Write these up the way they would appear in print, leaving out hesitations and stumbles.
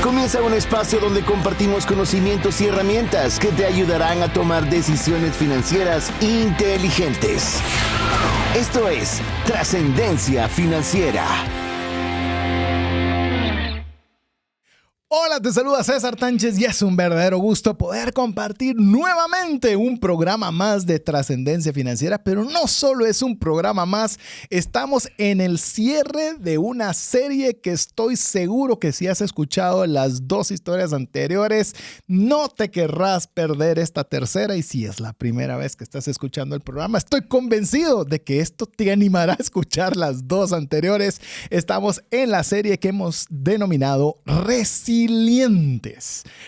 Comienza un espacio donde compartimos conocimientos y herramientas que te ayudarán a tomar decisiones financieras inteligentes. Esto es Trascendencia Financiera. Hola, te saluda César Tánchez y es un verdadero gusto poder compartir nuevamente un programa más de Trascendencia Financiera, pero no solo es un programa más, estamos en el cierre de una serie que estoy seguro que si has escuchado las dos historias anteriores, no te querrás perder esta tercera, y si es la primera vez que estás escuchando el programa, estoy convencido de que esto te animará a escuchar las dos anteriores. Estamos en la serie que hemos denominado Resilientes.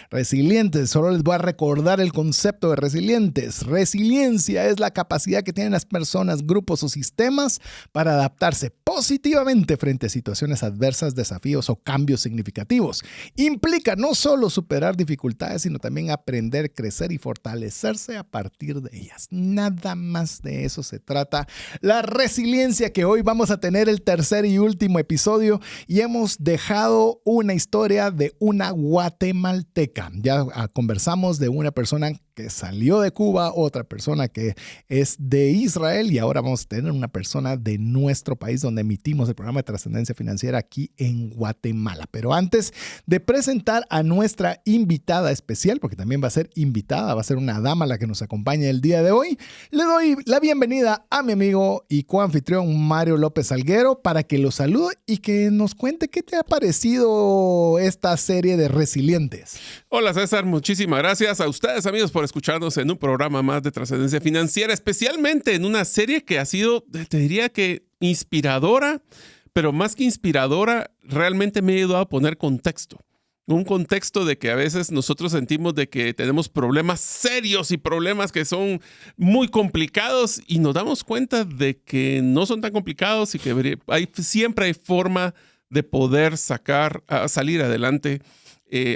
Resilientes, solo les voy a recordar el concepto de resilientes. Resiliencia es la capacidad que tienen las personas, grupos o sistemas para adaptarse positivamente frente a situaciones adversas, desafíos o cambios significativos. Implica no solo superar dificultades, sino también aprender, crecer y fortalecerse a partir de ellas. Nada más de eso se trata la resiliencia, que hoy vamos a tener el tercer y último episodio, y hemos dejado una historia de una guatemalteca. Ya conversamos de una persona que salió de Cuba, otra persona que es de Israel, y ahora vamos a tener una persona de nuestro país donde emitimos el programa de Trascendencia Financiera aquí en Guatemala. Pero antes de presentar a nuestra invitada especial, porque también va a ser invitada, va a ser una dama la que nos acompaña el día de hoy, le doy la bienvenida a mi amigo y coanfitrión Mario López Salguero para que lo salude y que nos cuente qué te ha parecido esta serie de Resilientes. Hola César, muchísimas gracias a ustedes, amigos, por escucharnos en un programa más de Trascendencia Financiera, especialmente en una serie que ha sido, te diría que inspiradora, pero más que inspiradora, realmente me ha ayudado a poner contexto. Un contexto de que a veces nosotros sentimos de que tenemos problemas serios y problemas que son muy complicados, y nos damos cuenta de que no son tan complicados y que siempre hay forma de poder salir adelante.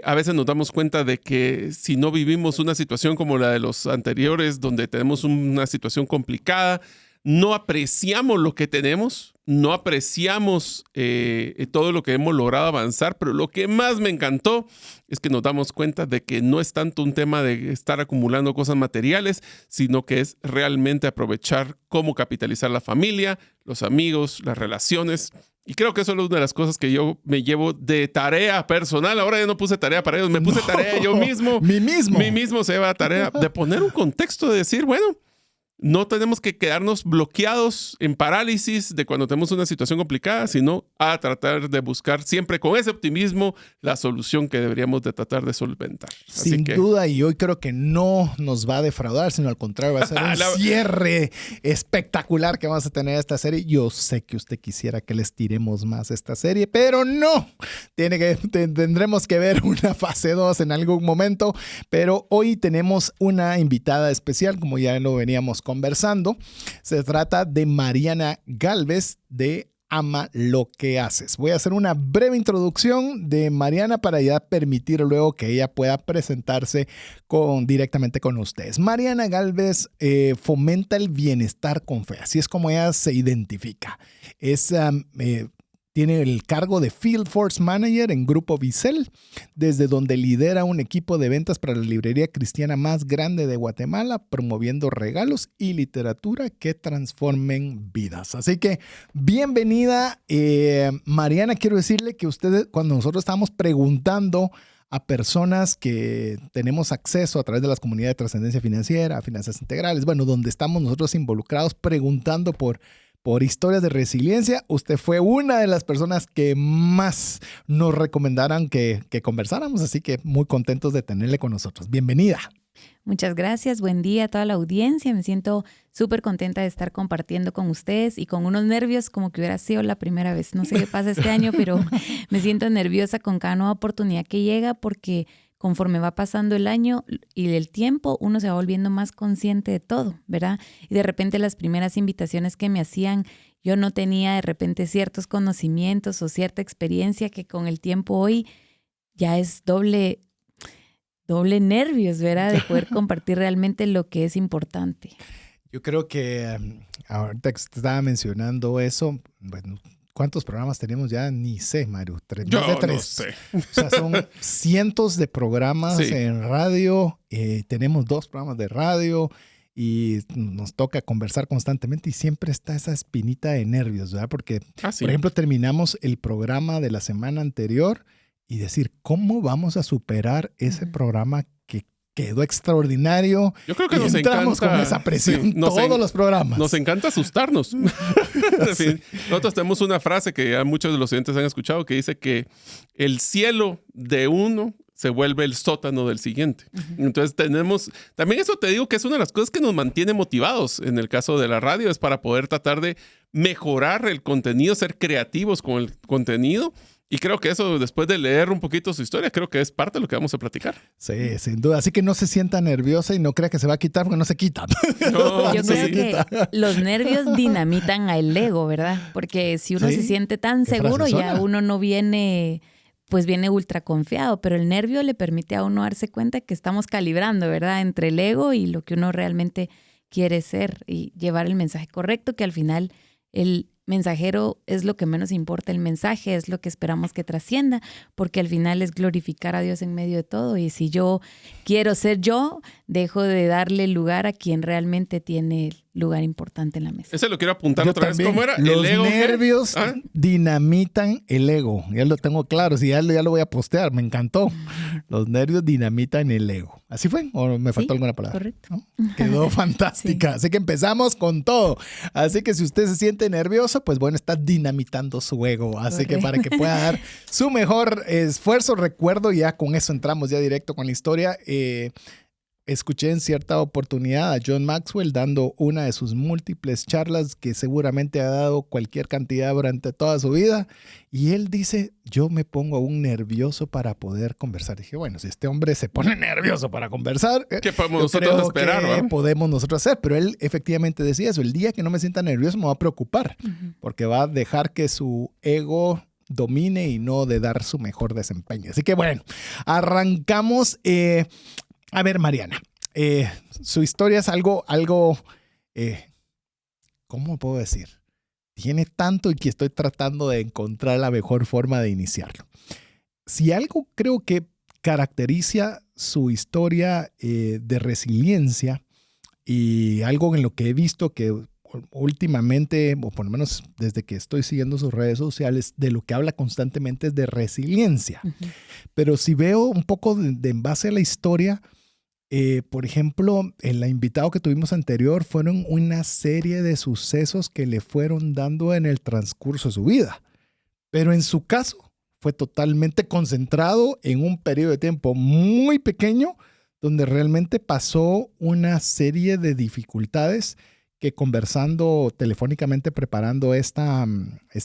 A veces nos damos cuenta de que si no vivimos una situación como la de los anteriores, donde tenemos una situación complicada, no apreciamos lo que tenemos, no apreciamos todo lo que hemos logrado avanzar, pero lo que más me encantó es que nos damos cuenta de que no es tanto un tema de estar acumulando cosas materiales, sino que es realmente aprovechar cómo capitalizar la familia, los amigos, las relaciones. Y creo que eso es una de las cosas que yo me llevo de tarea personal. Ahora ya no puse tarea para ellos, me puse tarea yo mismo. Mi mismo se va tarea de poner un contexto, de decir, bueno, no tenemos que quedarnos bloqueados en parálisis de cuando tenemos una situación complicada, sino a tratar de buscar siempre con ese optimismo la solución que deberíamos de tratar de solventar. Sin duda, y hoy creo que no nos va a defraudar, sino al contrario, va a ser un cierre espectacular que vamos a tener esta serie. Yo sé que usted quisiera que les tiremos más esta serie, pero no. Tendremos que ver una fase 2 en algún momento, pero hoy tenemos una invitada especial, como ya lo veníamos conversando. Se trata de Mariana Galvez de Ama lo que haces. Voy a hacer una breve introducción de Mariana para ya permitir luego que ella pueda presentarse directamente con ustedes. Mariana Galvez fomenta el bienestar con fe. Así es como ella se identifica. Tiene el cargo de Field Force Manager en Grupo Visel, desde donde lidera un equipo de ventas para la librería cristiana más grande de Guatemala, promoviendo regalos y literatura que transformen vidas. Así que, bienvenida, Mariana. Quiero decirle que ustedes, cuando nosotros estábamos preguntando a personas que tenemos acceso a través de las comunidades de Trascendencia Financiera, Finanzas Integrales, bueno, donde estamos nosotros involucrados preguntando por historias de resiliencia, usted fue una de las personas que más nos recomendaran que conversáramos, así que muy contentos de tenerle con nosotros. Bienvenida. Muchas gracias, buen día a toda la audiencia. Me siento súper contenta de estar compartiendo con ustedes y con unos nervios como que hubiera sido la primera vez. No sé qué pasa este año, pero me siento nerviosa con cada nueva oportunidad que llega, porque conforme va pasando el año y el tiempo, uno se va volviendo más consciente de todo, ¿verdad? Y de repente las primeras invitaciones que me hacían, yo no tenía de repente ciertos conocimientos o cierta experiencia que con el tiempo hoy ya es doble nervios, ¿verdad? De poder compartir realmente lo que es importante. Yo creo que ahorita que usted estaba mencionando eso, bueno, ¿cuántos programas tenemos ya? Ni sé, Mario. Yo Más de 3. no sé. O sea, son cientos de programas en radio. Tenemos 2 programas de radio y nos toca conversar constantemente y siempre está esa espinita de nervios, ¿verdad? Porque, por ejemplo, terminamos el programa de la semana anterior y decir, ¿cómo vamos a superar ese programa que quedó extraordinario? Yo creo que y nos entramos encanta con esa presión todos los programas. Nos encanta asustarnos. En fin, nosotros tenemos una frase que ya muchos de los oyentes han escuchado que dice que el cielo de uno se vuelve el sótano del siguiente. Entonces también eso te digo que es una de las cosas que nos mantiene motivados en el caso de la radio, es para poder tratar de mejorar el contenido, ser creativos con el contenido. Y creo que eso, después de leer un poquito su historia, creo que es parte de lo que vamos a platicar. Sí, sin duda. Así que no se sienta nerviosa y no crea que se va a quitar porque no se quita. Yo creo que los nervios dinamitan al ego, ¿verdad? Porque si uno se siente tan seguro, ya uno no viene ultra confiado, pero el nervio le permite a uno darse cuenta que estamos calibrando, ¿verdad? Entre el ego y lo que uno realmente quiere ser y llevar el mensaje correcto, que al final el mensajero es lo que menos importa, el mensaje es lo que esperamos que trascienda, porque al final es glorificar a Dios en medio de todo. Y si yo quiero ser yo, dejo de darle lugar a quien realmente tiene lugar importante en la mesa. Ese lo quiero apuntar otra vez. ¿Cómo era? Los nervios dinamitan el ego. Ya lo tengo claro. Si ya lo voy a postear. Me encantó. Los nervios dinamitan el ego. ¿Así fue? ¿O me faltó alguna palabra? Correcto. ¿No? Quedó fantástica. Sí. Así que empezamos con todo. Así que si usted se siente nervioso, pues bueno, está dinamitando su ego. Así que para que pueda dar su mejor esfuerzo, recuerdo, ya con eso entramos ya directo con la historia. Escuché en cierta oportunidad a John Maxwell dando una de sus múltiples charlas que seguramente ha dado cualquier cantidad durante toda su vida. Y él dice, yo me pongo aún nervioso para poder conversar. Dije, bueno, si este hombre se pone nervioso para conversar, ¿qué podemos nosotros esperar? ¿Qué podemos nosotros hacer? Pero él efectivamente decía eso. El día que no me sienta nervioso me va a preocupar, porque va a dejar que su ego domine y no de dar su mejor desempeño. Así que bueno, arrancamos. A ver, Mariana, su historia es algo, ¿cómo puedo decir? Tiene tanto y que estoy tratando de encontrar la mejor forma de iniciarlo. Si algo creo que caracteriza su historia de resiliencia y algo en lo que he visto que últimamente, o por lo menos desde que estoy siguiendo sus redes sociales, de lo que habla constantemente es de resiliencia. Pero si veo un poco de en base a la historia, por ejemplo, el invitado que tuvimos anterior fueron una serie de sucesos que le fueron dando en el transcurso de su vida. Pero en su caso fue totalmente concentrado en un periodo de tiempo muy pequeño donde realmente pasó una serie de dificultades que conversando telefónicamente preparando esta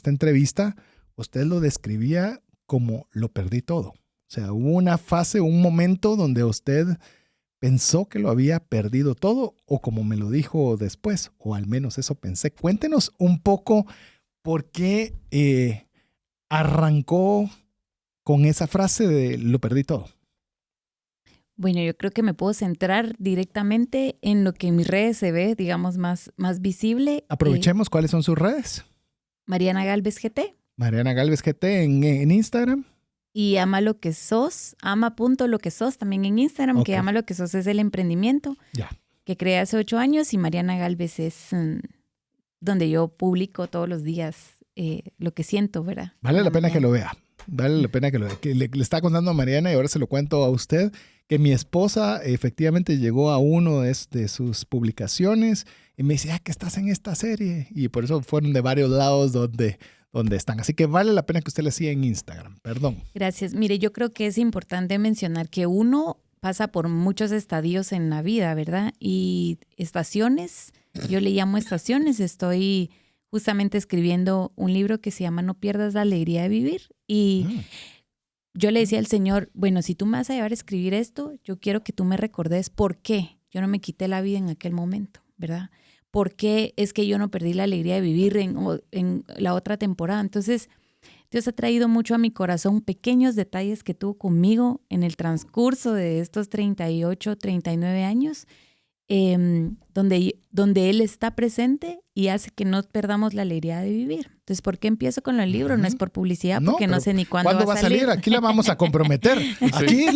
entrevista, usted lo describía como lo perdí todo. O sea, hubo una fase, un momento donde usted pensó que lo había perdido todo, o como me lo dijo después, o al menos eso pensé. Cuéntenos un poco por qué arrancó con esa frase de lo perdí todo. Bueno, yo creo que me puedo centrar directamente en lo que en mis redes se ve, digamos, más visible. Aprovechemos cuáles son sus redes. Mariana Galvez GT. Mariana Galvez GT en Instagram. Y Ama lo que sos, ama.loquesos también en Instagram, que Ama lo que sos es el emprendimiento que creé hace 8 años y Mariana Galvez es donde yo publico todos los días lo que siento, ¿verdad? Vale la pena que lo vea. Vale la pena que lo vea. Que le está contando a Mariana y ahora se lo cuento a usted, que mi esposa efectivamente llegó a uno de sus publicaciones y me dice, que estás en esta serie. Y por eso fueron de varios lados donde están. Así que vale la pena que usted le siga en Instagram. Perdón. Gracias. Mire, yo creo que es importante mencionar que uno pasa por muchos estadios en la vida, ¿verdad? Y estaciones, yo le llamo estaciones. Estoy justamente escribiendo un libro que se llama No pierdas la alegría de vivir. Y yo le decía al Señor, bueno, si tú me vas a llevar a escribir esto, yo quiero que tú me recordes por qué yo no me quité la vida en aquel momento, ¿verdad? ¿Por qué es que yo no perdí la alegría de vivir en la otra temporada? Entonces, Dios ha traído mucho a mi corazón pequeños detalles que tuvo conmigo en el transcurso de estos 38, 39 años, donde Él está presente y hace que no perdamos la alegría de vivir. Entonces, ¿por qué empiezo con el libro? No es por publicidad, porque no sé ni cuándo va a salir. Aquí la vamos a comprometer. Aquí,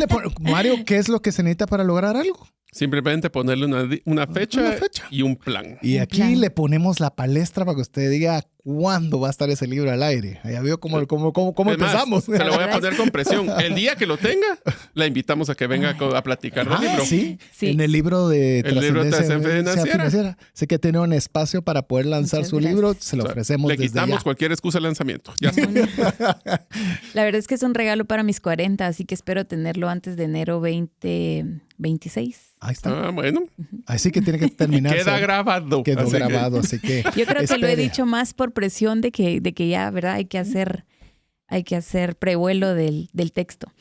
Mario, ¿qué es lo que se necesita para lograr algo? Simplemente ponerle una fecha y un plan. Y aquí le ponemos la palestra para que usted diga cuándo va a estar ese libro al aire. Ya vio cómo empezamos. Se lo voy a poner con presión. El día que lo tenga, la invitamos a que venga a platicar del libro. Sí, en el libro de Trascendencia Financiera. Sé que tiene un espacio para poder lanzar su libro. Se lo ofrecemos le desde quitamos ya. cualquier excusa de lanzamiento. Ya está. La verdad es que es un regalo para mis 40, así que espero tenerlo antes de enero 2026. Ahí está. Bueno. Así que tiene que terminar. Queda grabado. Quedó grabado, así que... Yo creo que lo he dicho más por presión de que ya, ¿verdad? Hay que hacer prevuelo del texto.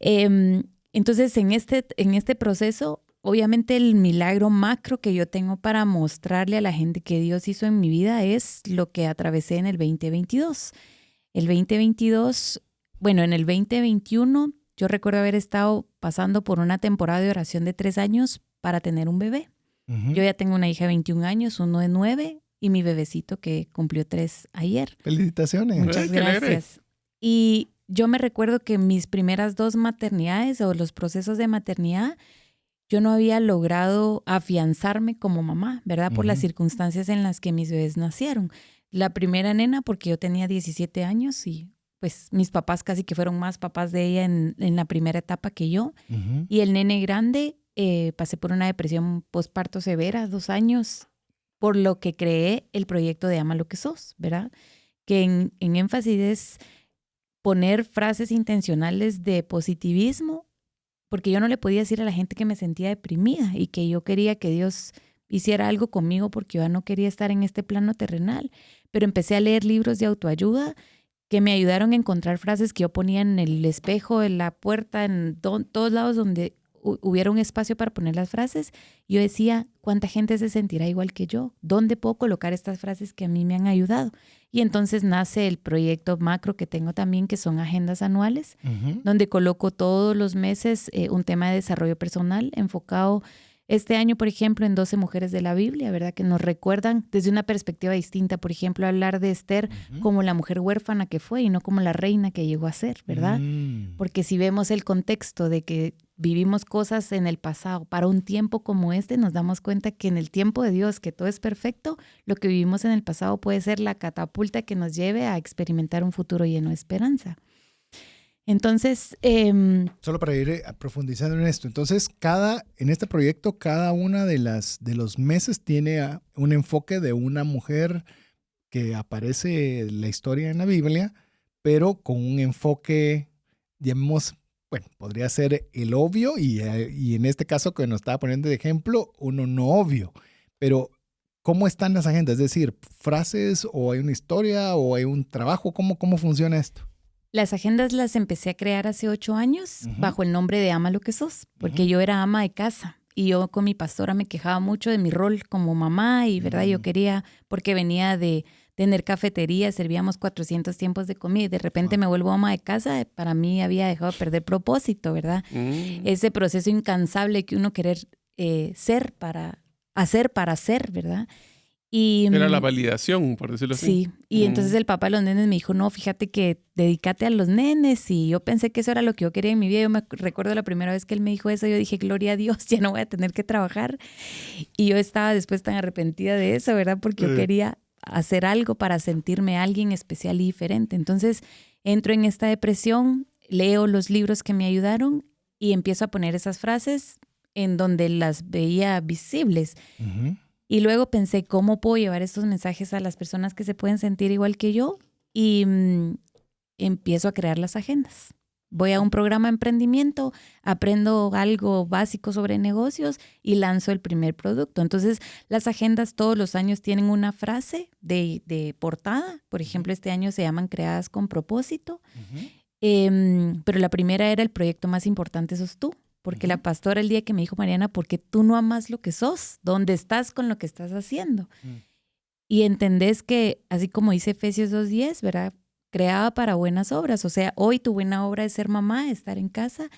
Entonces, en este proceso, obviamente el milagro macro que yo tengo para mostrarle a la gente que Dios hizo en mi vida es lo que atravesé en el 2022. El 2022, bueno, en el 2021... Yo recuerdo haber estado pasando por una temporada de oración de 3 años para tener un bebé. Uh-huh. Yo ya tengo una hija de 21 años, uno de 9 y mi bebecito que cumplió 3 ayer. Felicitaciones. Muchas gracias. Y yo me recuerdo que mis primeras 2 maternidades o los procesos de maternidad, yo no había logrado afianzarme como mamá, ¿verdad? Por las circunstancias en las que mis bebés nacieron. La primera nena porque yo tenía 17 años y... pues mis papás casi que fueron más papás de ella en la primera etapa que yo. Uh-huh. Y el nene grande, pasé por una depresión postparto severa, 2 años, por lo que creé el proyecto de Ama lo que sos, ¿verdad? Que en énfasis es poner frases intencionales de positivismo, porque yo no le podía decir a la gente que me sentía deprimida y que yo quería que Dios hiciera algo conmigo porque yo no quería estar en este plano terrenal. Pero empecé a leer libros de autoayuda que me ayudaron a encontrar frases que yo ponía en el espejo, en la puerta, en todos lados donde hubiera un espacio para poner las frases. Yo decía, ¿cuánta gente se sentirá igual que yo? ¿Dónde puedo colocar estas frases que a mí me han ayudado? Y entonces nace el proyecto macro que tengo también, que son agendas anuales, donde coloco todos los meses un tema de desarrollo personal enfocado. Este año, por ejemplo, en 12 mujeres de la Biblia, ¿verdad? Que nos recuerdan desde una perspectiva distinta. Por ejemplo, hablar de Esther como la mujer huérfana que fue y no como la reina que llegó a ser, ¿verdad? Porque si vemos el contexto de que vivimos cosas en el pasado para un tiempo como este, nos damos cuenta que en el tiempo de Dios, que todo es perfecto, lo que vivimos en el pasado puede ser la catapulta que nos lleve a experimentar un futuro lleno de esperanza. Entonces... Solo para ir profundizando en esto. Entonces, en este proyecto, cada una de los meses tiene un enfoque de una mujer que aparece en la historia en la Biblia, pero con un enfoque, digamos, bueno, podría ser el obvio y en este caso que nos estaba poniendo de ejemplo, uno no obvio. Pero, ¿cómo están las agendas? Es decir, ¿frases o hay una historia o hay un trabajo? ¿Cómo funciona esto? Las agendas las empecé a crear hace 8 años bajo el nombre de Ama lo que sos, porque yo era ama de casa y yo con mi pastora me quejaba mucho de mi rol como mamá y, ¿verdad? Yo quería, porque venía de tener cafetería, servíamos 400 tiempos de comida y de repente me vuelvo ama de casa, para mí había dejado de perder propósito, ¿verdad? Ese proceso incansable que uno querer ser para hacer, ¿verdad? Y, era la validación, por decirlo así. Sí, y entonces el papá de los nenes me dijo, no, fíjate que dedícate a los nenes, y yo pensé que eso era lo que yo quería en mi vida. Yo me recuerdo la primera vez que él me dijo eso, yo dije, gloria a Dios, ya no voy a tener que trabajar. Y yo estaba después tan arrepentida de eso, ¿verdad? Porque yo quería hacer algo para sentirme alguien especial y diferente. Entonces entro en esta depresión, leo los libros que me ayudaron y empiezo a poner esas frases en donde las veía visibles. Y luego pensé, ¿cómo puedo llevar estos mensajes a las personas que se pueden sentir igual que yo? Y empiezo a crear las agendas. Voy a un programa de emprendimiento, aprendo algo básico sobre negocios y lanzo el primer producto. Entonces, las agendas todos los años tienen una frase de portada. Por ejemplo, este año se llaman Creadas con Propósito. Pero la primera era el proyecto más importante, sos tú. Porque la pastora el día que me dijo, Mariana, ¿por qué tú no amas lo que sos? ¿Dónde estás con lo que estás haciendo? Y entendés que, así como dice Efesios 2:10, ¿verdad? Creada para buenas obras. O sea, hoy tu buena obra es ser mamá, estar en casa.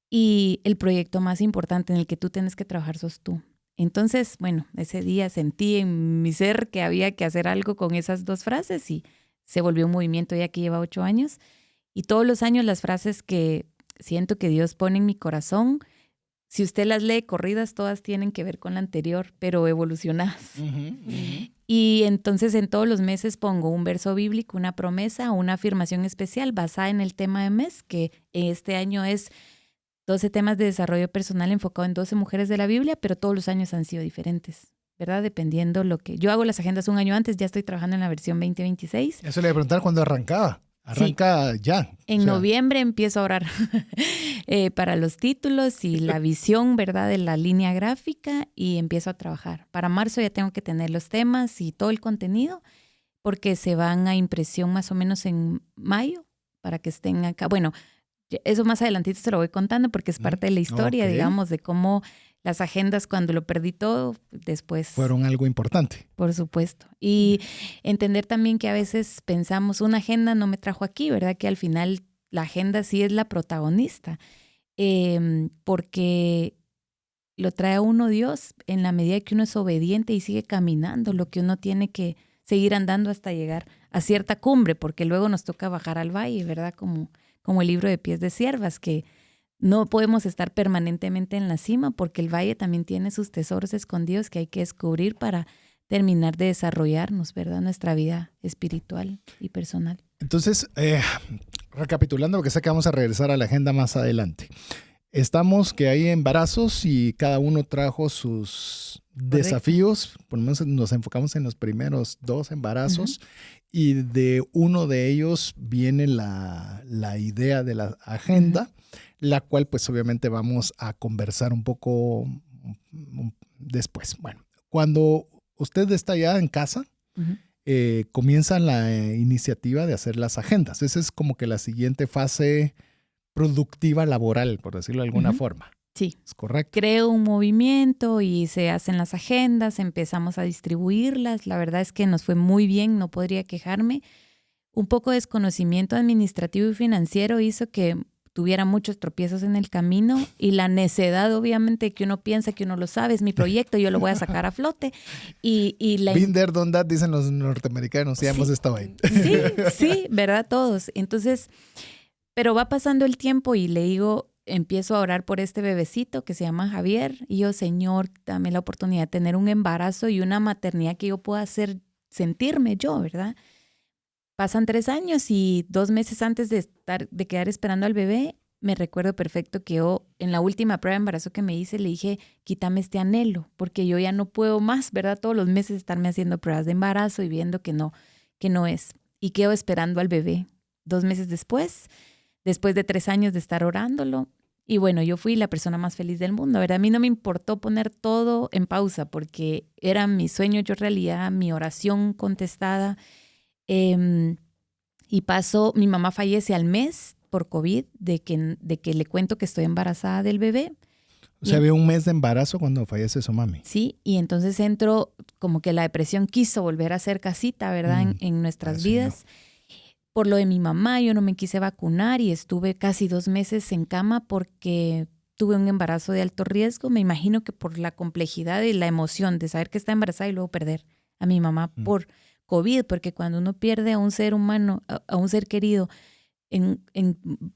Y el proyecto más importante en el que tú tienes que trabajar sos tú. Entonces, bueno, ese día sentí en mi ser que había que hacer algo con esas 2 frases y se volvió un movimiento ya que lleva 8 años. Y todos los años las frases que siento que Dios pone en mi corazón, si usted las lee corridas, todas tienen que ver con la anterior, pero evolucionadas. Y entonces en todos los meses pongo un verso bíblico, una promesa o una afirmación especial basada en el tema de mes, que este año es 12 temas de desarrollo personal enfocado en 12 mujeres de la Biblia, pero todos los años han sido diferentes, ¿verdad? Dependiendo lo que... Yo hago las agendas un año antes, ya estoy trabajando en la versión 2026. Eso le iba a preguntar cuándo arrancaba. Arranca ya. En noviembre empiezo a orar para los títulos y la visión, ¿verdad? De la línea gráfica y empiezo a trabajar. Para marzo ya tengo que tener los temas y todo el contenido porque se van a impresión más o menos en mayo para que estén acá. Bueno, eso más adelantito se lo voy contando porque es parte de la historia, digamos, de cómo las agendas cuando lo perdí todo, después... Fueron algo importante. Por supuesto. Y entender también que a veces pensamos, una agenda no me trajo aquí, ¿verdad? Que al final la agenda sí es la protagonista, porque lo trae a uno Dios en la medida que uno es obediente y sigue caminando, lo que uno tiene que seguir andando hasta llegar a cierta cumbre, porque luego nos toca bajar al valle, ¿verdad? Como el libro de Pies de Siervas, que no podemos estar permanentemente en la cima porque el valle también tiene sus tesoros escondidos que hay que descubrir para terminar de desarrollarnos, ¿verdad? Nuestra vida espiritual y personal. Entonces, recapitulando, porque sé que vamos a regresar a la agenda más adelante. Estamos que hay embarazos y cada uno trajo sus desafíos. Por lo menos nos enfocamos en los primeros 2 embarazos y de uno de ellos viene la idea de la agenda, la cual pues obviamente vamos a conversar un poco después. Bueno, cuando usted está ya en casa, comienza la iniciativa de hacer las agendas. Esa es como que la siguiente fase productiva laboral, por decirlo de alguna forma. Sí. ¿Es correcto? Creo un movimiento y se hacen las agendas, empezamos a distribuirlas. La verdad es que nos fue muy bien, no podría quejarme. Un poco de desconocimiento administrativo y financiero hizo que tuviera muchos tropiezos en el camino y la necedad, obviamente, que uno piensa que uno lo sabe, es mi proyecto, yo lo voy a sacar a flote. Been there, done that, dicen los norteamericanos, ya hemos estado ahí. Sí, ¿verdad? Todos. Entonces, pero va pasando el tiempo y le digo, empiezo a orar por este bebecito que se llama Javier y yo, Señor, dame la oportunidad de tener un embarazo y una maternidad que yo pueda hacer sentirme yo, ¿verdad? Pasan 3 años y 2 meses antes de quedar esperando al bebé, me recuerdo perfecto que yo en la última prueba de embarazo que me hice le dije, quítame este anhelo, porque yo ya no puedo más, ¿verdad? Todos los meses estarme haciendo pruebas de embarazo y viendo que no es. Y quedo esperando al bebé. 2 meses después de 3 años de estar orándolo. Y bueno, yo fui la persona más feliz del mundo, ¿verdad? A mí no me importó poner todo en pausa porque era mi sueño hecho realidad, mi oración contestada. Y mi mamá fallece al mes por COVID de que le cuento que estoy embarazada del bebé. O sea, había un mes de embarazo cuando fallece su mami. Sí, y entonces entro como que la depresión quiso volver a ser casita, ¿verdad? En nuestras vidas. No. Por lo de mi mamá, yo no me quise vacunar y estuve casi 2 meses en cama porque tuve un embarazo de alto riesgo. Me imagino que por la complejidad y la emoción de saber que está embarazada y luego perder a mi mamá por COVID, porque cuando uno pierde a un ser humano, a un ser querido en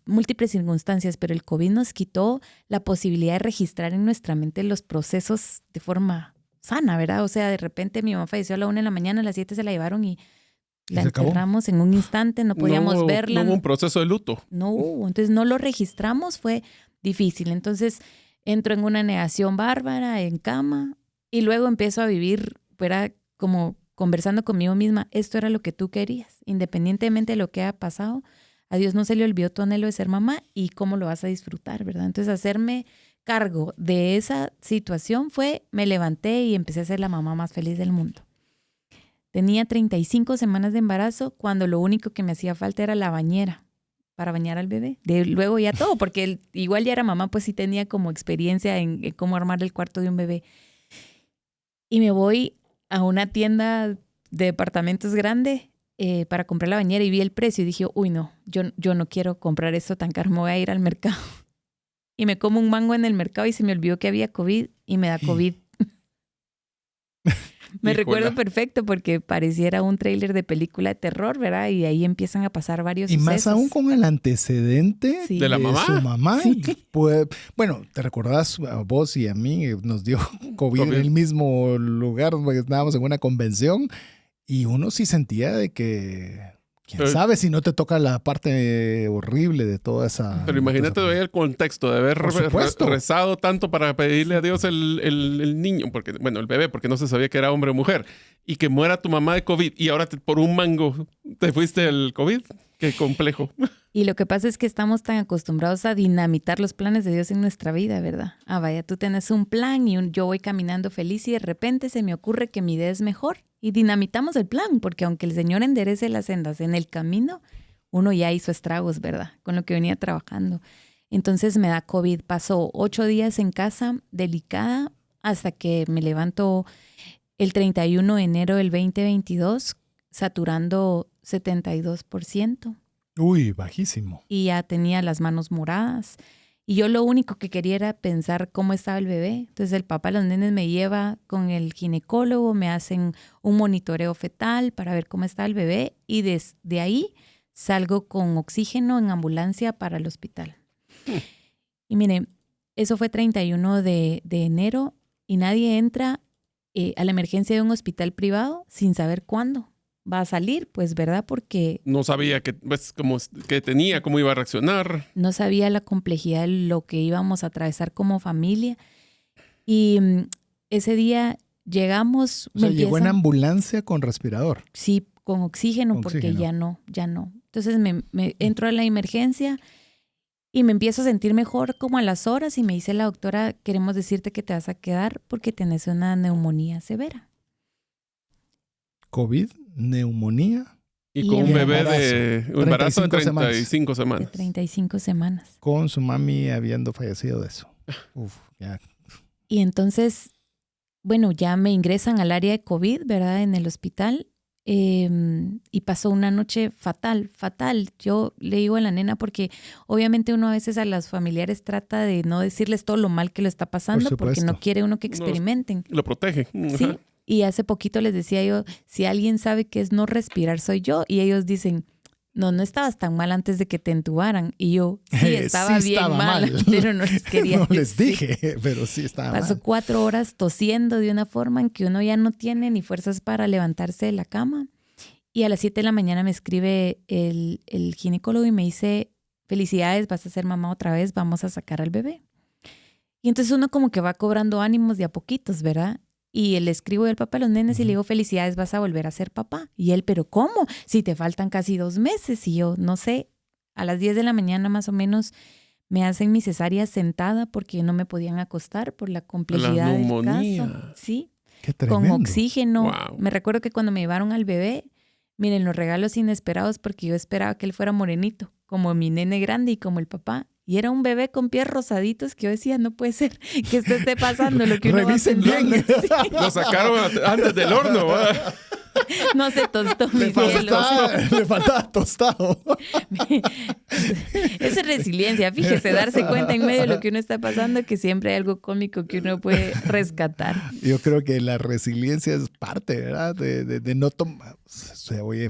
múltiples circunstancias, pero el COVID nos quitó la posibilidad de registrar en nuestra mente los procesos de forma sana, ¿verdad? O sea, de repente mi mamá falleció a la 1 de la mañana, a las 7 se la llevaron y la enterramos en un instante, no podíamos verla. No hubo un proceso de luto. No hubo, entonces no lo registramos, fue difícil. Entonces entro en una negación bárbara, en cama, y luego empiezo a vivir, era como conversando conmigo misma, esto era lo que tú querías, independientemente de lo que haya pasado, a Dios no se le olvidó tu anhelo de ser mamá y cómo lo vas a disfrutar, ¿verdad? Entonces hacerme cargo de esa situación me levanté y empecé a ser la mamá más feliz del mundo. Tenía 35 semanas de embarazo cuando lo único que me hacía falta era la bañera para bañar al bebé. Luego ya todo, porque igual ya era mamá, pues sí tenía como experiencia en cómo armar el cuarto de un bebé. Y me voy a una tienda de departamentos grande para comprar la bañera y vi el precio y dije, uy, no, yo no quiero comprar esto tan caro, me voy a ir al mercado. Y me como un mango en el mercado y se me olvidó que había COVID y me da COVID. Me Híjola. recuerdo perfecto porque pareciera un tráiler de película de terror, ¿verdad? Y ahí empiezan a pasar varios Y sucesos. más aún con el antecedente Sí. ¿De la mamá? su mamá. Sí. Pues, bueno, te recordás a vos y a mí, nos dio COVID en COVID. el mismo lugar, porque estábamos en una convención y uno sí sentía de que, quién sabe si no te toca la parte horrible de toda esa... Pero imagínate toda esa- todavía el contexto de haber Por supuesto. rezado tanto para pedirle a Dios el niño, porque, bueno, el bebé, porque no se sabía que era hombre o mujer, y que muera tu mamá de COVID y ahora por un mango te fuiste el COVID. Qué complejo. Y lo que pasa es que estamos tan acostumbrados a dinamitar los planes de Dios en nuestra vida, ¿verdad? Ah, vaya, tú tienes un plan y yo voy caminando feliz y de repente se me ocurre que mi idea es mejor y dinamitamos el plan, porque aunque el Señor enderece las sendas en el camino, uno ya hizo estragos, ¿verdad? Con lo que venía trabajando. Entonces me da COVID. Pasó 8 días en casa, delicada, hasta que me levanto el 31 de enero del 2022, saturando 72%. Uy, bajísimo. Y ya tenía las manos moradas. Y yo lo único que quería era pensar cómo estaba el bebé. Entonces el papá de los nenes me lleva con el ginecólogo, me hacen un monitoreo fetal para ver cómo está el bebé y desde ahí salgo con oxígeno en ambulancia para el hospital. Y miren, eso fue 31 de enero y nadie entra a la emergencia de un hospital privado sin saber cuándo va a salir, pues, ¿verdad? Porque No sabía que, pues, que tenía, cómo iba a reaccionar. no sabía la complejidad de lo que íbamos a atravesar como familia. Y ese día llegamos... O sea, me llegó en empiezan- ambulancia con respirador. Sí, con oxígeno, Con porque oxígeno. ya no. Entonces me entro a la emergencia y me empiezo a sentir mejor como a las horas y me dice la doctora, queremos decirte que te vas a quedar porque tienes una neumonía severa. COVID, neumonía, Y Y con un el bebé embarazo. de 35 De semanas. 35 semanas. con su mami habiendo fallecido de eso. Uf, ya. Y entonces, bueno, ya me ingresan al área de COVID, ¿verdad? En el hospital. Y pasó una noche fatal, fatal. Yo le digo a la nena porque obviamente uno a veces a los familiares trata de no decirles todo lo mal que lo está pasando porque supuesto. no quiere uno que experimenten. Lo protege. Sí. Ajá. Y hace poquito les decía yo, si alguien sabe que es no respirar, soy yo. Y ellos dicen, no estabas tan mal antes de que te entubaran. Y yo, sí, estaba Sí bien estaba mal, mal. pero no les quería No les decir. dije, pero sí estaba Pasó mal. 4 horas tosiendo de una forma en que uno ya no tiene ni fuerzas para levantarse de la cama. Y a las 7 de la mañana me escribe el ginecólogo y me dice, felicidades, vas a ser mamá otra vez, vamos a sacar al bebé. Y entonces uno como que va cobrando ánimos de a poquitos, ¿verdad? Y le escribo al papá de los nenes y le digo, felicidades, vas a volver a ser papá. Y él, ¿pero cómo? Si te faltan casi 2 meses. Y yo, no sé, a las 10 de la mañana más o menos me hacen mi cesárea sentada porque no me podían acostar por la complejidad del neumonía. caso. Sí, Qué con tremendo. oxígeno. Wow. Me recuerdo que cuando me llevaron al bebé, miren, los regalos inesperados porque yo esperaba que él fuera morenito, como mi nene grande y como el papá. Y era un bebé con pies rosaditos que yo decía, no puede ser que esto esté pasando, lo que uno va Revisen pensando. bien. Sí. Lo sacaron antes del horno. ¿verdad? No se tostó mi Le cielo. faltaba tostado. Esa es resiliencia, fíjese, darse cuenta en medio de lo que uno está pasando que siempre hay algo cómico que uno puede rescatar. Yo creo que la resiliencia es parte, ¿verdad? De no tomar, se oye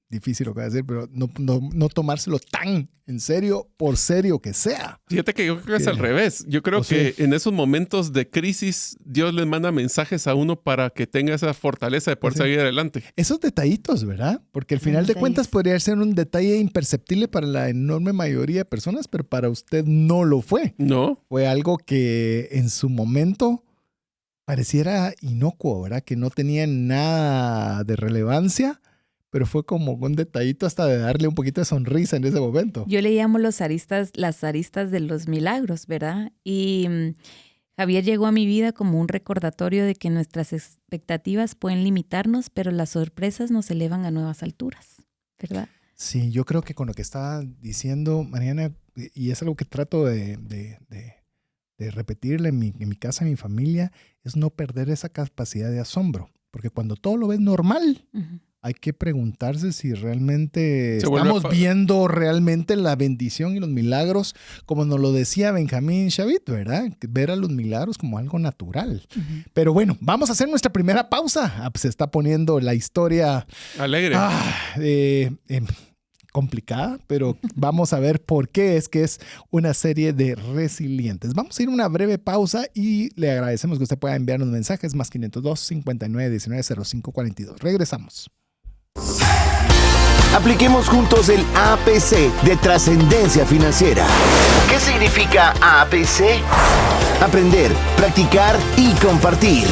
difícil lo que voy a decir, pero no tomárselo tan en serio, por serio que sea. Fíjate que yo creo que es al revés. Yo creo ¿O que sí? en esos momentos de crisis, Dios les manda mensajes a uno para que tenga esa fortaleza de poder Sí. seguir adelante. Esos detallitos, ¿verdad? Porque al final de Detalles. cuentas podría ser un detalle imperceptible para la enorme mayoría de personas, pero para usted no lo fue. ¿No? Fue algo que en su momento pareciera inocuo, ¿verdad? Que no tenía nada de relevancia, pero fue como un detallito hasta de darle un poquito de sonrisa en ese momento. Yo le llamo las aristas de los milagros, ¿verdad? Y Javier llegó a mi vida como un recordatorio de que nuestras expectativas pueden limitarnos, pero las sorpresas nos elevan a nuevas alturas, ¿verdad? Sí, yo creo que con lo que estaba diciendo Mariana, y es algo que trato de repetirle en mi casa, en mi familia, es no perder esa capacidad de asombro. Porque cuando todo lo ves normal, Ujú. hay que preguntarse si realmente Se vuelve estamos viendo realmente la bendición y los milagros, como nos lo decía Benjamín Shavit, ¿verdad? Ver a los milagros como algo natural. Pero bueno, vamos a hacer nuestra primera pausa. Se está poniendo la historia alegre. Complicada, pero vamos a ver por qué es que es una serie de resilientes. Vamos a ir a una breve pausa y le agradecemos que usted pueda enviarnos mensajes más 502 59 19 05 42. Regresamos. Apliquemos juntos el APC de trascendencia financiera. ¿Qué significa APC? Aprender, practicar y compartir.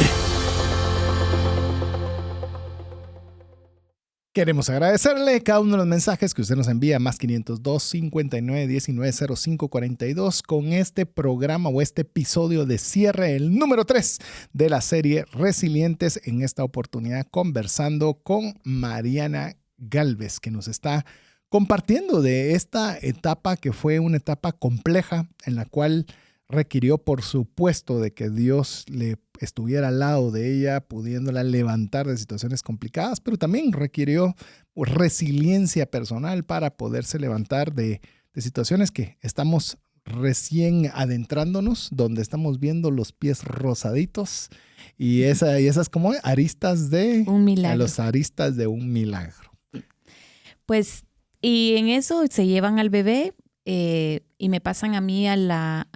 Queremos agradecerle cada uno de los mensajes que usted nos envía más 502 59 19 05 42 con este programa o este episodio de cierre, el número 3 de la serie Resilientes, en esta oportunidad conversando con Mariana Galvez, que nos está compartiendo de esta etapa que fue una etapa compleja en la cual requirió, por supuesto, de que Dios le estuviera al lado de ella, pudiéndola levantar de situaciones complicadas, pero también requirió resiliencia personal para poderse levantar de situaciones que estamos recién adentrándonos, donde estamos viendo los pies rosaditos y esas como aristas de un milagro. Los aristas de un milagro. Pues, y en eso se llevan al bebé. Y me pasan a mí ya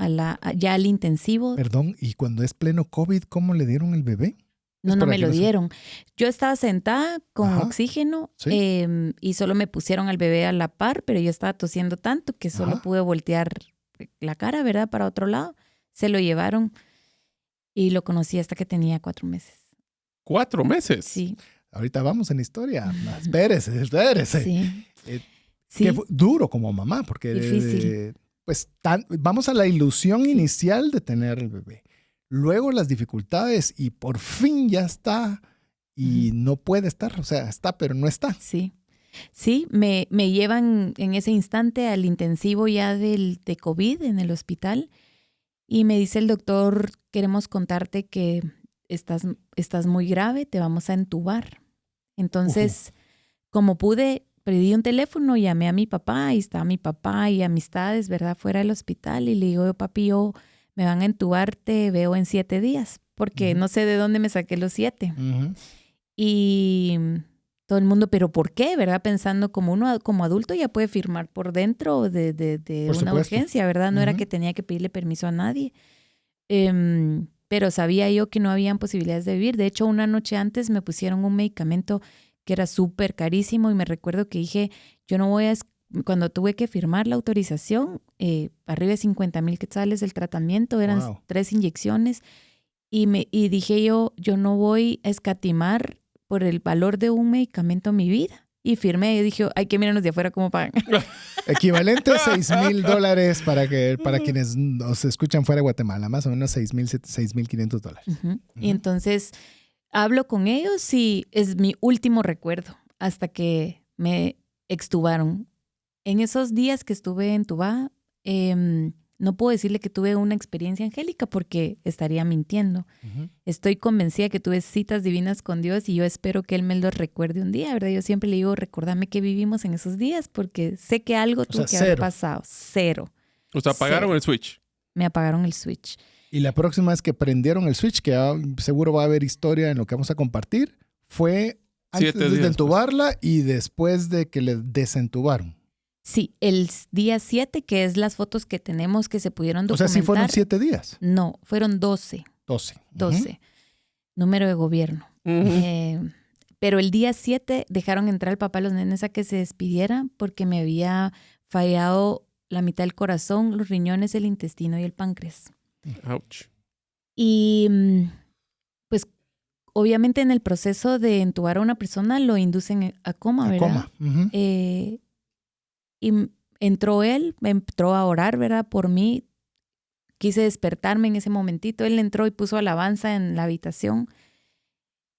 al intensivo. Perdón, ¿y cuando es pleno COVID, cómo le dieron el bebé? No me lo dieron. Yo estaba sentada con oxígeno, ¿sí? Y solo me pusieron al bebé a la par, pero yo estaba tosiendo tanto que solo pude voltear la cara, ¿verdad? Para otro lado. Se lo llevaron y lo conocí hasta que tenía 4 meses. ¿4 meses? Sí. Ahorita vamos en la historia. Espérese. Sí. Sí. Que fue duro como mamá, porque difícil. Vamos a la ilusión inicial de tener el bebé. Luego las dificultades y por fin ya está y no puede estar. O sea, está, pero no está. Sí. Sí, me llevan en ese instante al intensivo ya de COVID en el hospital y me dice el doctor, queremos contarte que estás muy grave, te vamos a entubar. Entonces, como pude, pedí un teléfono, llamé a mi papá y estaba mi papá y amistades, ¿verdad? Fuera del hospital y le digo, papi, me van a entubar, te veo en 7 días, porque no sé de dónde me saqué los 7. Y todo el mundo, ¿pero por qué? ¿Verdad? Pensando como uno como adulto ya puede firmar por dentro de una urgencia, ¿verdad? No era que tenía que pedirle permiso a nadie. Pero sabía yo que no habían posibilidades de vivir. De hecho, una noche antes me pusieron un medicamento que era súper carísimo y me recuerdo que dije, yo no voy a, cuando tuve que firmar la autorización, arriba de 50,000 quetzales del tratamiento, eran 3 inyecciones y dije yo no voy a escatimar por el valor de un medicamento en mi vida. Y firmé y dije, hay que mirarnos de afuera cómo pagan. Equivalente a $6,000 para quienes nos escuchan fuera de Guatemala, más o menos $6,500. Y entonces hablo con ellos y es mi último recuerdo hasta que me extubaron. En esos días que estuve entubada, no puedo decirle que tuve una experiencia angélica porque estaría mintiendo. Estoy convencida que tuve citas divinas con Dios y yo espero que Él me los recuerde un día, ¿verdad? Yo siempre le digo, recordame que vivimos en esos días porque sé que algo tuvo que haber pasado. 0. O sea, apagaron el switch. Me apagaron el switch. Y la próxima vez que prendieron el switch, que seguro va a haber historia en lo que vamos a compartir, fue antes de entubarla y después de que le desentubaron. Sí, el día 7, que es las fotos que tenemos que se pudieron documentar. O sea, ¿sí fueron 7 días? No, fueron 12. 12. Número de gobierno. Pero el día 7 dejaron entrar al papá de los nenes a que se despidiera porque me había fallado la mitad del corazón, los riñones, el intestino y el páncreas. Ouch. Y pues obviamente en el proceso de entubar a una persona lo inducen a coma, ¿verdad? Y entró a orar, ¿verdad? Por mí. Quise despertarme en ese momentito. Él entró y puso alabanza en la habitación.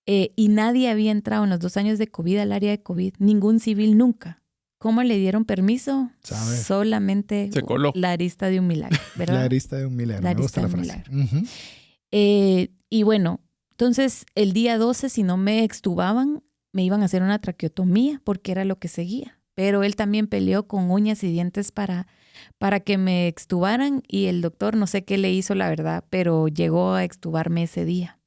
Y nadie había entrado en los 2 años de COVID al área de COVID. Ningún civil nunca. ¿Cómo le dieron permiso? Solamente la arista de un milagro, ¿verdad? La arista de un milagro. Me gusta la frase. Y bueno, entonces el día 12, si no me extubaban, me iban a hacer una traqueotomía porque era lo que seguía. Pero él también peleó con uñas y dientes para que me extubaran y el doctor no sé qué le hizo, la verdad, pero llegó a extubarme ese día.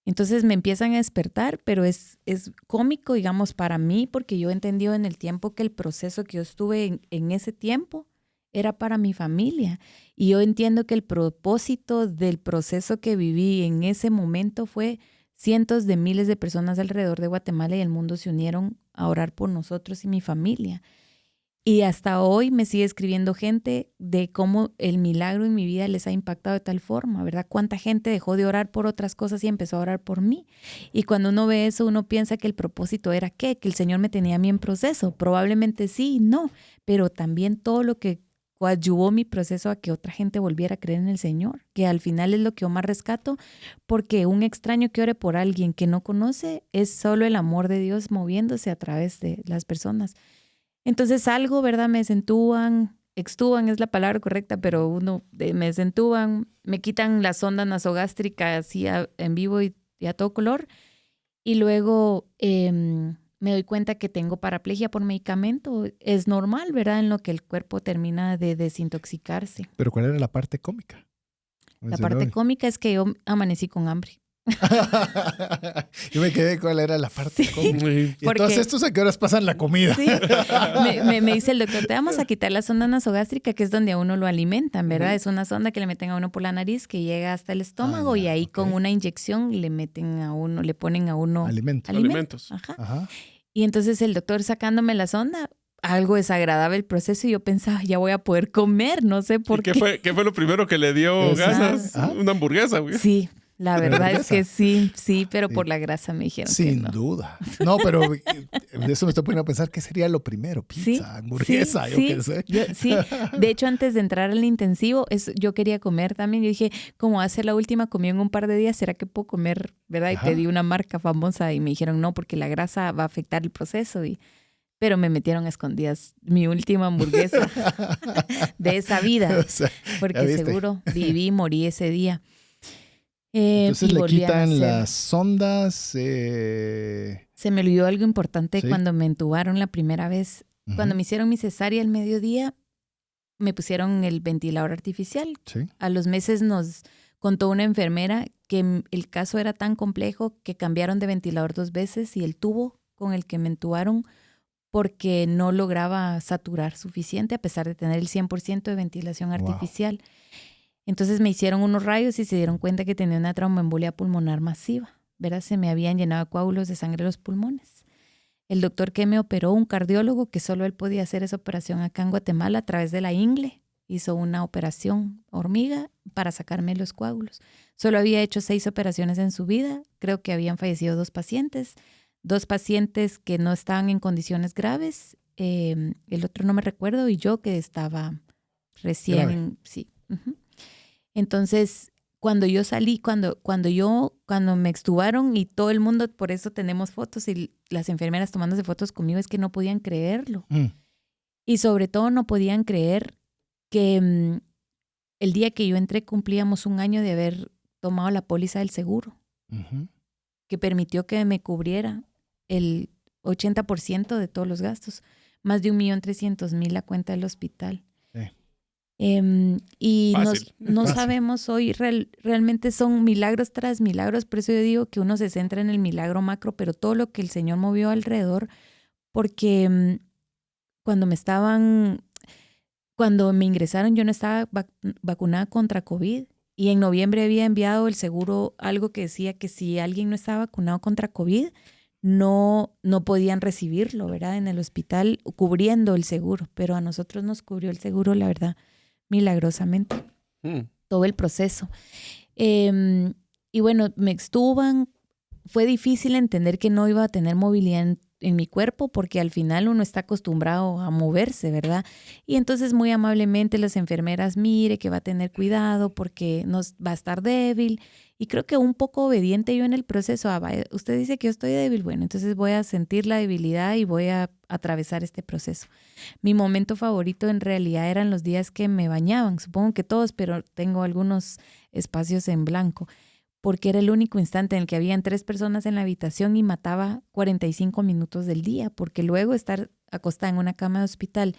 Entonces me empiezan a despertar, pero es cómico, digamos, para mí, porque yo he entendido en el tiempo que el proceso que yo estuve en ese tiempo era para mi familia. Y yo entiendo que el propósito del proceso que viví en ese momento fue cientos de miles de personas alrededor de Guatemala y el mundo se unieron a orar por nosotros y mi familia. Y hasta hoy me sigue escribiendo gente de cómo el milagro en mi vida les ha impactado de tal forma, ¿verdad? Cuánta gente dejó de orar por otras cosas y empezó a orar por mí. Y cuando uno ve eso, uno piensa que el propósito era ¿qué? Que el Señor me tenía a mí en proceso. Probablemente sí y no, pero también todo lo que coadyuvó mi proceso a que otra gente volviera a creer en el Señor, que al final es lo que yo más rescato, porque un extraño que ore por alguien que no conoce es solo el amor de Dios moviéndose a través de las personas. Entonces algo, ¿verdad? Me extuban es la palabra correcta, pero me desentuban, me quitan la sonda nasogástrica así en vivo y a todo color. Y luego me doy cuenta que tengo paraplegia por medicamento. Es normal, ¿verdad? En lo que el cuerpo termina de desintoxicarse. Pero ¿cuál era la parte cómica? La parte cómica es que yo amanecí con hambre. Yo me quedé cuál era la parte cómica. Y porque, todos estos a qué horas pasan la comida. Sí, me dice el doctor, te vamos a quitar la sonda nasogástrica, que es donde a uno lo alimentan, ¿verdad? Es una sonda que le meten a uno por la nariz, que llega hasta el estómago y ahí con una inyección le ponen a uno alimentos. Ajá. Y entonces el doctor sacándome la sonda, algo desagradable el proceso y yo pensaba, ya voy a poder comer, no sé por qué. ¿Qué fue lo primero que le dio ganas? Una hamburguesa, güey. Sí. La verdad es que sí, pero por la grasa me dijeron Sin que no. duda. No, pero eso me está poniendo a pensar qué sería lo primero, pizza, hamburguesa, qué sé. Sí, de hecho antes de entrar al intensivo, yo quería comer también. Yo dije, como va a ser la última comida en un par de días, ¿será que puedo comer, verdad? Y pedí una marca famosa y me dijeron, no, porque la grasa va a afectar el proceso. Pero me metieron a escondidas mi última hamburguesa de esa vida, O sea, porque seguro viví y morí ese día. Entonces le quitan las sondas. Se me olvidó algo importante ¿sí? Cuando me entubaron la primera vez. Uh-huh. Cuando me hicieron mi cesárea al mediodía, me pusieron el ventilador artificial. ¿Sí? A los meses nos contó una enfermera que el caso era tan complejo que cambiaron de ventilador 2 veces y el tubo con el que me entubaron porque no lograba saturar suficiente a pesar de tener el 100% de ventilación artificial. Wow. Entonces me hicieron unos rayos y se dieron cuenta que tenía una tromboembolia pulmonar masiva, ¿verdad? Se me habían llenado de coágulos de sangre los pulmones. El doctor que me operó, un cardiólogo, que solo él podía hacer esa operación acá en Guatemala a través de la ingle, hizo una operación hormiga para sacarme los coágulos. Solo había hecho 6 operaciones en su vida. Creo que habían fallecido 2 pacientes. 2 pacientes que no estaban en condiciones graves. El otro no me recuerdo y yo que estaba recién... Grave. Sí. Uh-huh. Entonces, cuando yo salí, cuando me extubaron y todo el mundo, por eso tenemos fotos y las enfermeras tomándose fotos conmigo, es que no podían creerlo. Y sobre todo no podían creer que el día que yo entré cumplíamos 1 año de haber tomado la póliza del seguro, uh-huh. que permitió que me cubriera el 80% de todos los gastos, más de 1.300.000 la cuenta del hospital. Y no sabemos hoy, realmente son milagros tras milagros, por eso yo digo que uno se centra en el milagro macro, pero todo lo que el Señor movió alrededor, porque cuando me ingresaron yo no estaba vacunada contra COVID y en noviembre había enviado el seguro algo que decía que si alguien no estaba vacunado contra COVID, no podían recibirlo, ¿verdad? En el hospital cubriendo el seguro, pero a nosotros nos cubrió el seguro, la verdad, milagrosamente, todo el proceso. Y bueno, me extuban. Fue difícil entender que no iba a tener movilidad en mi cuerpo porque al final uno está acostumbrado a moverse, ¿verdad? Y entonces muy amablemente las enfermeras, mire que va a tener cuidado porque va a estar débil. Y creo que un poco obediente yo en el proceso. Usted dice que yo estoy débil, bueno, entonces voy a sentir la debilidad y voy a atravesar este proceso. Mi momento favorito en realidad eran los días que me bañaban, supongo que todos, pero tengo algunos espacios en blanco. porque era el único instante en el que habían 3 personas en la habitación y mataba 45 minutos del día, porque luego estar acostada en una cama de hospital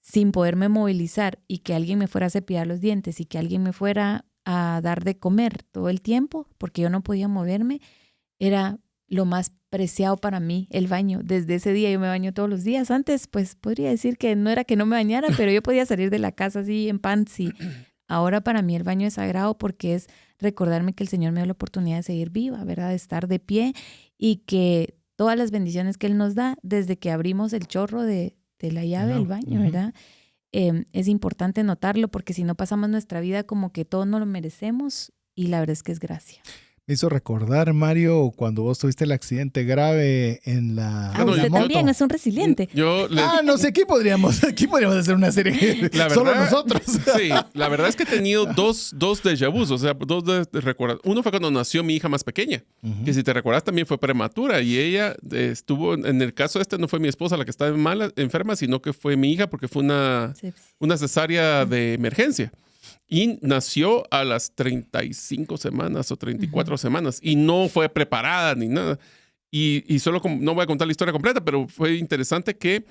sin poderme movilizar y que alguien me fuera a cepillar los dientes y que alguien me fuera a dar de comer todo el tiempo, porque yo no podía moverme, era lo más preciado para mí, el baño. Desde ese día yo me baño todos los días. Antes, pues podría decir que no era que no me bañara, pero yo podía salir de la casa así en pants. Y ahora para mí el baño es sagrado porque es recordarme que el Señor me dio la oportunidad de seguir viva, ¿verdad? De estar de pie y que todas las bendiciones que Él nos da desde que abrimos el chorro de la llave del baño, ¿verdad? Es importante notarlo porque si no pasamos nuestra vida como que todos no lo merecemos y la verdad es que es gracia. Me hizo recordar, Mario, cuando vos tuviste el accidente grave en la Usted moto. también es un resiliente. No sé, aquí podríamos hacer una serie solo nosotros. Sí, la verdad es que he tenido dos déjà vus, o sea, recuerdos. Uno fue cuando nació mi hija más pequeña, que si te recuerdas también fue prematura y ella estuvo, en el caso no fue mi esposa la que estaba enferma, sino que fue mi hija porque fue una cesárea de emergencia. Y nació a las 35 semanas o 34 semanas y no fue preparada ni nada. Y solo, no voy a contar la historia completa, pero fue interesante que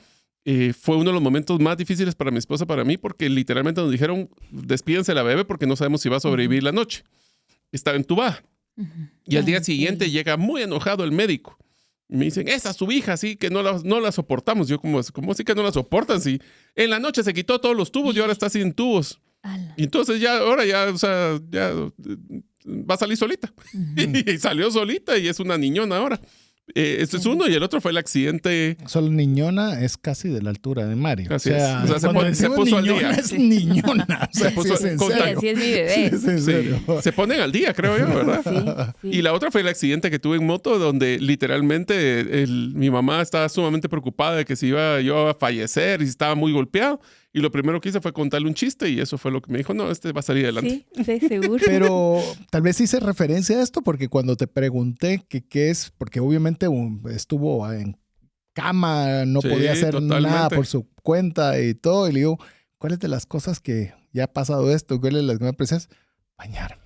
fue uno de los momentos más difíciles para mi esposa, para mí, porque literalmente nos dijeron, despídense la bebé porque no sabemos si va a sobrevivir la noche. Estaba entubada. Y al día siguiente llega muy enojado el médico. Y me dicen, esa es su hija, sí, que no la soportamos. Yo ¿cómo sí que no la soportan? Si en la noche se quitó todos los tubos y ahora está sin tubos. Y entonces ahora ya va a salir solita. Y salió solita y es una niñona ahora. Este es uno y el otro fue el accidente. Solo niñona es casi de la altura de Mario. Así es. O sea, se puso al día. Es niñona. O sea, se puso sí, en contacto. Sí, es mi bebé. Sí. Se ponen al día, creo yo, ¿verdad? Sí. Y la otra fue el accidente que tuve en moto, donde literalmente mi mamá estaba sumamente preocupada de que si iba yo a fallecer y estaba muy golpeado. Y lo primero que hice fue contarle un chiste y eso fue lo que me dijo, no, va a salir adelante. Sí, seguro. Pero tal vez hice referencia a esto porque cuando te pregunté qué es, porque obviamente estuvo en cama, no podía hacer nada por su cuenta y todo, y le digo, ¿cuáles de las cosas que ya ha pasado esto? ¿Cuáles de las que me aprecias? Bañarme.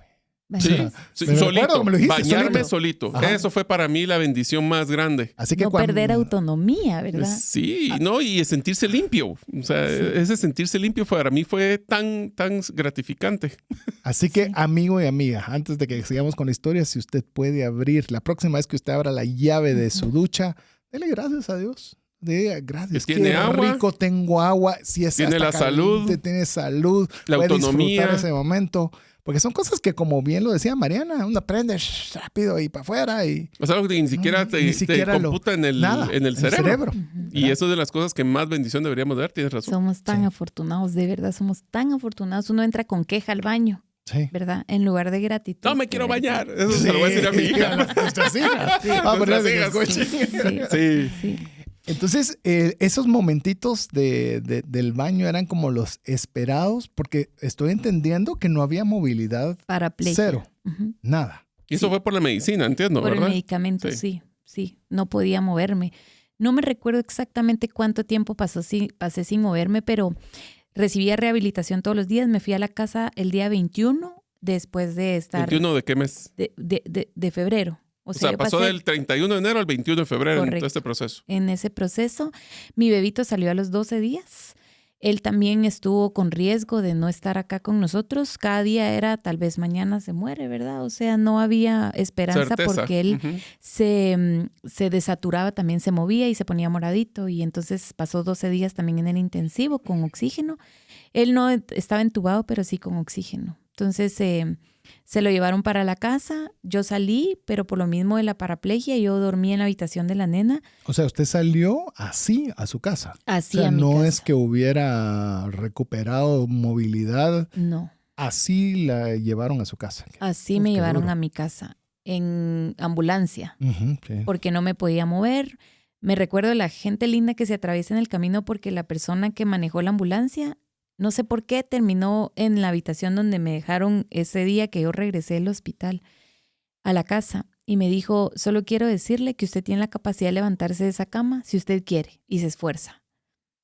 Sí, solito. Me lo dijiste, bañarme solito. Eso fue para mí la bendición más grande. Así que no perder autonomía, ¿verdad? Sí, ¿no? Y sentirse limpio. O sea, ese sentirse limpio para mí fue tan gratificante. Así que, amigo y amiga, antes de que sigamos con la historia, si usted puede abrir, la próxima vez que usted abra la llave de su ducha, dele gracias a Dios. Diga, gracias. Tiene agua. Rico, tengo agua. Si es tiene la salud. Tiene salud. La puede autonomía. Disfrutar ese momento. Porque son cosas que, como bien lo decía Mariana, uno aprende rápido y para afuera. O sea, algo que ni siquiera te computa en el cerebro. Y eso es de las cosas que más bendición deberíamos dar, tienes razón. Somos tan afortunados, de verdad, somos tan afortunados. Uno entra con queja al baño, ¿verdad? En lugar de gratitud. No me quiero bañar. Eso se lo voy a decir a mi hija. Nuestras hijas. Sí. Entonces, esos momentitos del baño eran como los esperados, porque estoy entendiendo que no había movilidad. Paraplegia. Cero. Nada. Y eso fue por la medicina, entiendo, ¿verdad? Por el medicamento, sí. No podía moverme. No me recuerdo exactamente cuánto tiempo pasé sin moverme, pero recibía rehabilitación todos los días. Me fui a la casa el día 21, después de estar... ¿21 de qué mes? De febrero. O sea, pasó del 31 de enero al 21 de febrero. Correcto. En todo este proceso. En ese proceso, mi bebito salió a los 12 días. Él también estuvo con riesgo de no estar acá con nosotros. Cada día era, tal vez mañana se muere, ¿verdad? O sea, no había esperanza. Certeza. Porque él se desaturaba, también se movía y se ponía moradito. Y entonces pasó 12 días también en el intensivo con oxígeno. Él no estaba entubado, pero sí con oxígeno. Entonces se lo llevaron para la casa, yo salí, pero por lo mismo de la paraplegia, yo dormí en la habitación de la nena. O sea, usted salió así a su casa. Así, o sea, a mi no casa. Es que hubiera recuperado movilidad. No. Así la llevaron a su casa. Así me llevaron a mi casa, en ambulancia, sí. Porque no me podía mover. Me recuerdo de la gente linda que se atraviesa en el camino porque la persona que manejó la ambulancia, no sé por qué, terminó en la habitación donde me dejaron ese día que yo regresé del hospital a la casa y me dijo, solo quiero decirle que usted tiene la capacidad de levantarse de esa cama si usted quiere y se esfuerza.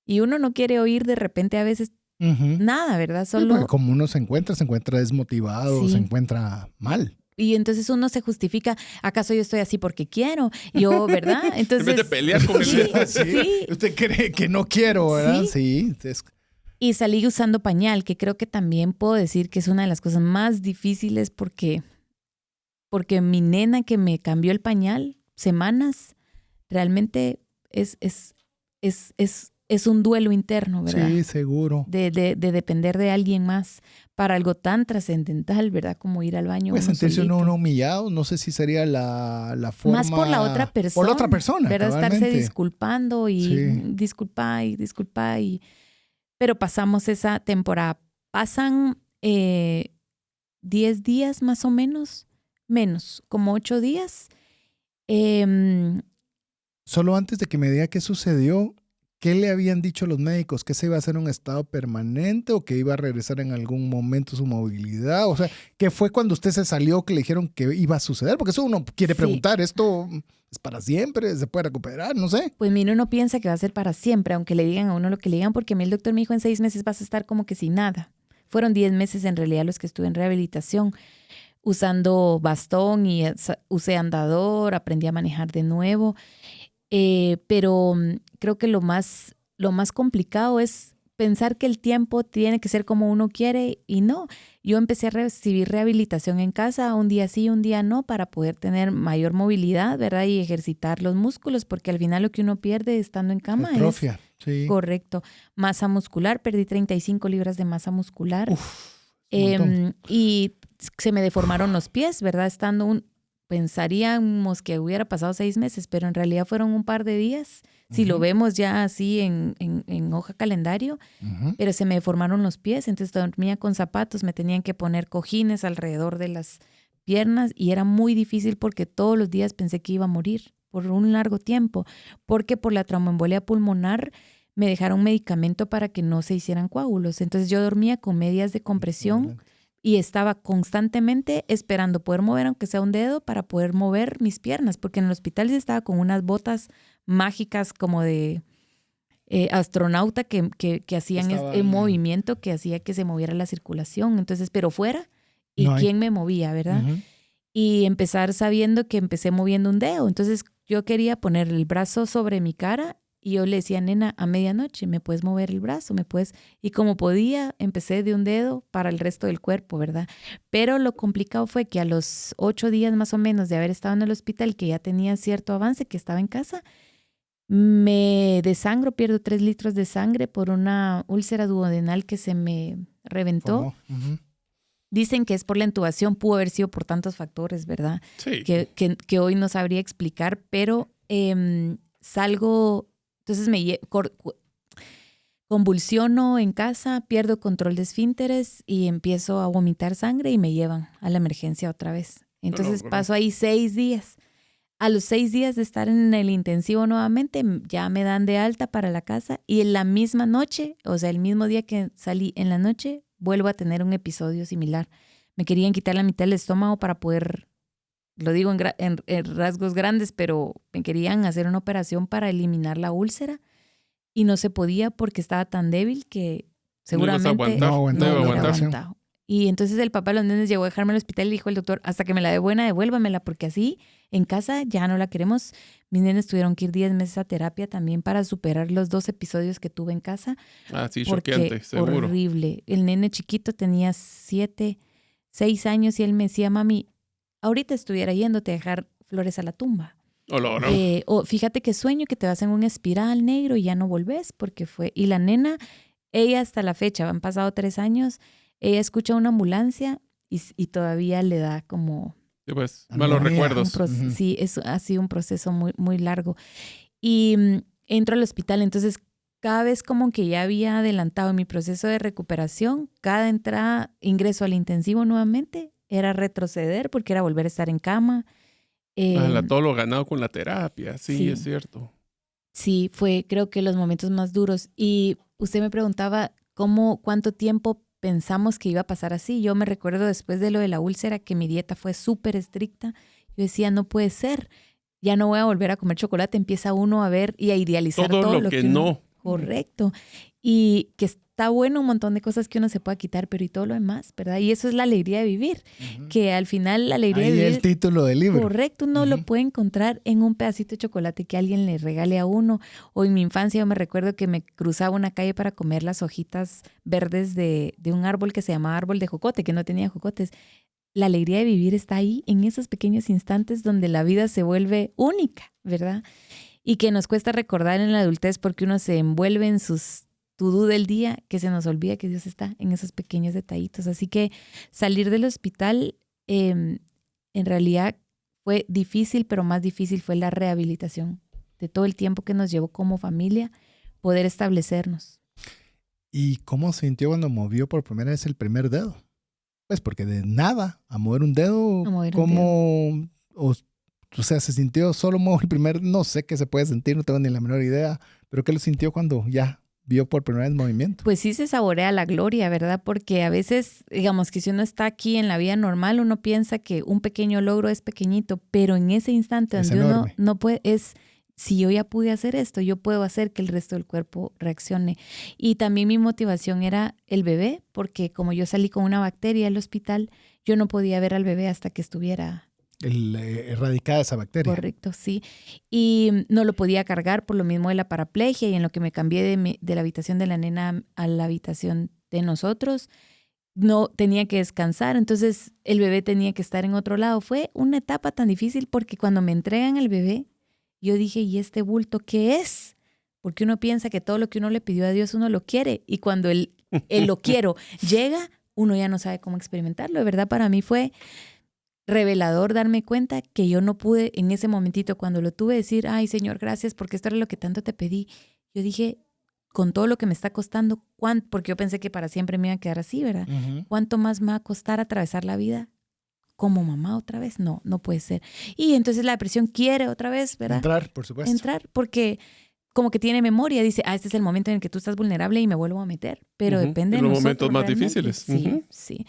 Y uno no quiere oír de repente a veces nada, ¿verdad? Solo... Sí, como uno se encuentra desmotivado, se encuentra mal. Y entonces uno se justifica, ¿acaso yo estoy así porque quiero? Yo, ¿verdad? Entonces, en vez de pelear con sí, el... sí. Usted cree que no quiero, ¿verdad? Sí. Y salí usando pañal, que creo que también puedo decir que es una de las cosas más difíciles porque mi nena que me cambió el pañal semanas, realmente es un duelo interno, ¿verdad? Sí, seguro. De depender de alguien más para algo tan trascendental, ¿verdad? Como ir al baño. Puede uno sentirse solito. uno humillado, no sé si sería la forma... Más por la otra persona. Por la otra persona, ¿verdad? cabalmente. Estarse disculpando y Sí. disculpa. Pero pasamos esa temporada. Pasan 10 días más o menos, como 8 días. Solo antes de que me diga qué sucedió, ¿qué le habían dicho los médicos? ¿Que se iba a hacer un estado permanente o que iba a regresar en algún momento su movilidad? O sea, ¿qué fue cuando usted se salió que le dijeron que iba a suceder? Porque eso uno quiere preguntar, ¿esto es para siempre? ¿Se puede recuperar? No sé. Pues mira, uno piensa que va a ser para siempre, aunque le digan a uno lo que le digan, porque a mí el doctor me dijo en 6 meses vas a estar como que sin nada. Fueron 10 meses en realidad los que estuve en rehabilitación, usando bastón y usé andador, aprendí a manejar de nuevo. Pero creo que lo más complicado es pensar que el tiempo tiene que ser como uno quiere y no. Yo empecé a recibir rehabilitación en casa, un día sí, un día no, para poder tener mayor movilidad, ¿verdad? Y ejercitar los músculos, porque al final lo que uno pierde estando en cama Atrofia, es sí. correcto. Masa muscular, perdí 35 libras de masa muscular. Uf, un montón. Y se me deformaron los pies, ¿verdad? Pensaríamos que hubiera pasado 6 meses, pero en realidad fueron un par de días. Si lo vemos ya así en hoja calendario, pero se me deformaron los pies, entonces dormía con zapatos, me tenían que poner cojines alrededor de las piernas y era muy difícil porque todos los días pensé que iba a morir por un largo tiempo, porque por la tromboembolia pulmonar me dejaron medicamento para que no se hicieran coágulos. Entonces yo dormía con medias de compresión y estaba constantemente esperando poder mover, aunque sea un dedo, para poder mover mis piernas, porque en el hospital sí estaba con unas botas mágicas como de astronauta que hacían movimiento que hacía que se moviera la circulación. Entonces, pero fuera, ¿y quién me movía, verdad? Y empezar sabiendo que empecé moviendo un dedo. Entonces, yo quería poner el brazo sobre mi cara y yo le decía, nena, a medianoche me puedes mover el brazo, me puedes... Y como podía, empecé de un dedo para el resto del cuerpo, ¿verdad? Pero lo complicado fue que a los 8 días más o menos de haber estado en el hospital, que ya tenía cierto avance, que estaba en casa, me desangro, pierdo 3 litros de sangre por una úlcera duodenal que se me reventó. Dicen que es por la intubación, pudo haber sido por tantos factores, ¿verdad? Sí. Que hoy no sabría explicar, pero salgo... Entonces me convulsiono en casa, pierdo control de esfínteres y empiezo a vomitar sangre y me llevan a la emergencia otra vez. Entonces paso ahí 6 días. A los 6 días de estar en el intensivo nuevamente, ya me dan de alta para la casa y en la misma noche, o sea, el mismo día que salí en la noche, vuelvo a tener un episodio similar. Me querían quitar la mitad del estómago para poder... Lo digo en rasgos grandes, pero me querían hacer una operación para eliminar la úlcera y no se podía porque estaba tan débil que seguramente no hubiera aguantado. Y entonces el papá de los nenes llegó a dejarme al hospital y dijo el doctor, hasta que me la dé buena, devuélvamela, porque así en casa ya no la queremos. Mis nenes tuvieron que ir 10 meses a terapia también para superar los 2 episodios que tuve en casa. Ah, sí, choqueante, seguro. Horrible. El nene chiquito tenía 6 años y él me decía, mami, ahorita estuviera yéndote a dejar flores a la tumba. O fíjate que sueño que te vas en un espiral negro y ya no volvés porque fue... Y la nena, ella hasta la fecha, han pasado 3 años, ella escucha una ambulancia y todavía le da como... Sí, pues, malos recuerdos. Sí, ha sido un proceso muy, muy largo. Y entro al hospital, entonces cada vez como que ya había adelantado en mi proceso de recuperación, cada ingreso al intensivo nuevamente, era retroceder porque era volver a estar en cama. Todo lo ganado con la terapia, sí, es cierto. Sí, fue creo que los momentos más duros. Y usted me preguntaba cuánto tiempo pensamos que iba a pasar así. Yo me recuerdo después de lo de la úlcera que mi dieta fue súper estricta. Yo decía, no puede ser, ya no voy a volver a comer chocolate. Empieza uno a ver y a idealizar todo lo que no. Correcto. y que está bueno un montón de cosas que uno se pueda quitar, pero y todo lo demás, ¿verdad? Y eso es la alegría de vivir, que al final la alegría Ahí de vivir... el título del libro. Correcto, uno lo puede encontrar en un pedacito de chocolate que alguien le regale a uno. O en mi infancia yo me recuerdo que me cruzaba una calle para comer las hojitas verdes de un árbol que se llamaba árbol de jocote, que no tenía jocotes. La alegría de vivir está ahí, en esos pequeños instantes donde la vida se vuelve única, ¿verdad? Y que nos cuesta recordar en la adultez porque uno se envuelve en sus to-do del día, que se nos olvida que Dios está en esos pequeños detallitos. Así que salir del hospital en realidad fue difícil, pero más difícil fue la rehabilitación de todo el tiempo que nos llevó como familia poder establecernos. ¿Y cómo se sintió cuando movió por primera vez el primer dedo? Pues porque de nada a mover un dedo, ¿cómo? O sea, se sintió solo mover el primer, no sé qué se puede sentir, no tengo ni la menor idea, pero ¿qué lo sintió cuando ya vio por primera vez movimiento? Pues sí se saborea la gloria, ¿verdad? Porque a veces, digamos que si uno está aquí en la vida normal, uno piensa que un pequeño logro es pequeñito, pero en ese instante Es donde enorme. uno no puede, si yo ya pude hacer esto, yo puedo hacer que el resto del cuerpo reaccione. Y también mi motivación era el bebé, porque como yo salí con una bacteria del hospital, yo no podía ver al bebé hasta que estuviera... Erradicada esa bacteria. Correcto, sí. Y no lo podía cargar por lo mismo de la paraplegia y en lo que me cambié de la habitación de la nena a la habitación de nosotros, no tenía que descansar. Entonces el bebé tenía que estar en otro lado. Fue una etapa tan difícil porque cuando me entregan el bebé, yo dije, ¿y este bulto qué es? Porque uno piensa que todo lo que uno le pidió a Dios uno lo quiere. Y cuando el lo quiero llega, uno ya no sabe cómo experimentarlo. De verdad, para mí fue revelador darme cuenta que yo no pude en ese momentito cuando lo tuve decir, ay Señor, gracias porque esto era lo que tanto te pedí. Yo dije, con todo lo que me está costando, porque yo pensé que para siempre me iba a quedar así, ¿verdad? ¿Cuánto más me va a costar atravesar la vida como mamá otra vez? No, no puede ser. Y entonces la depresión quiere otra vez, ¿verdad? Entrar, por supuesto. Entrar, porque como que tiene memoria, dice, este es el momento en el que tú estás vulnerable y me vuelvo a meter, pero depende de los nosotros momentos más realmente. difíciles. Sí,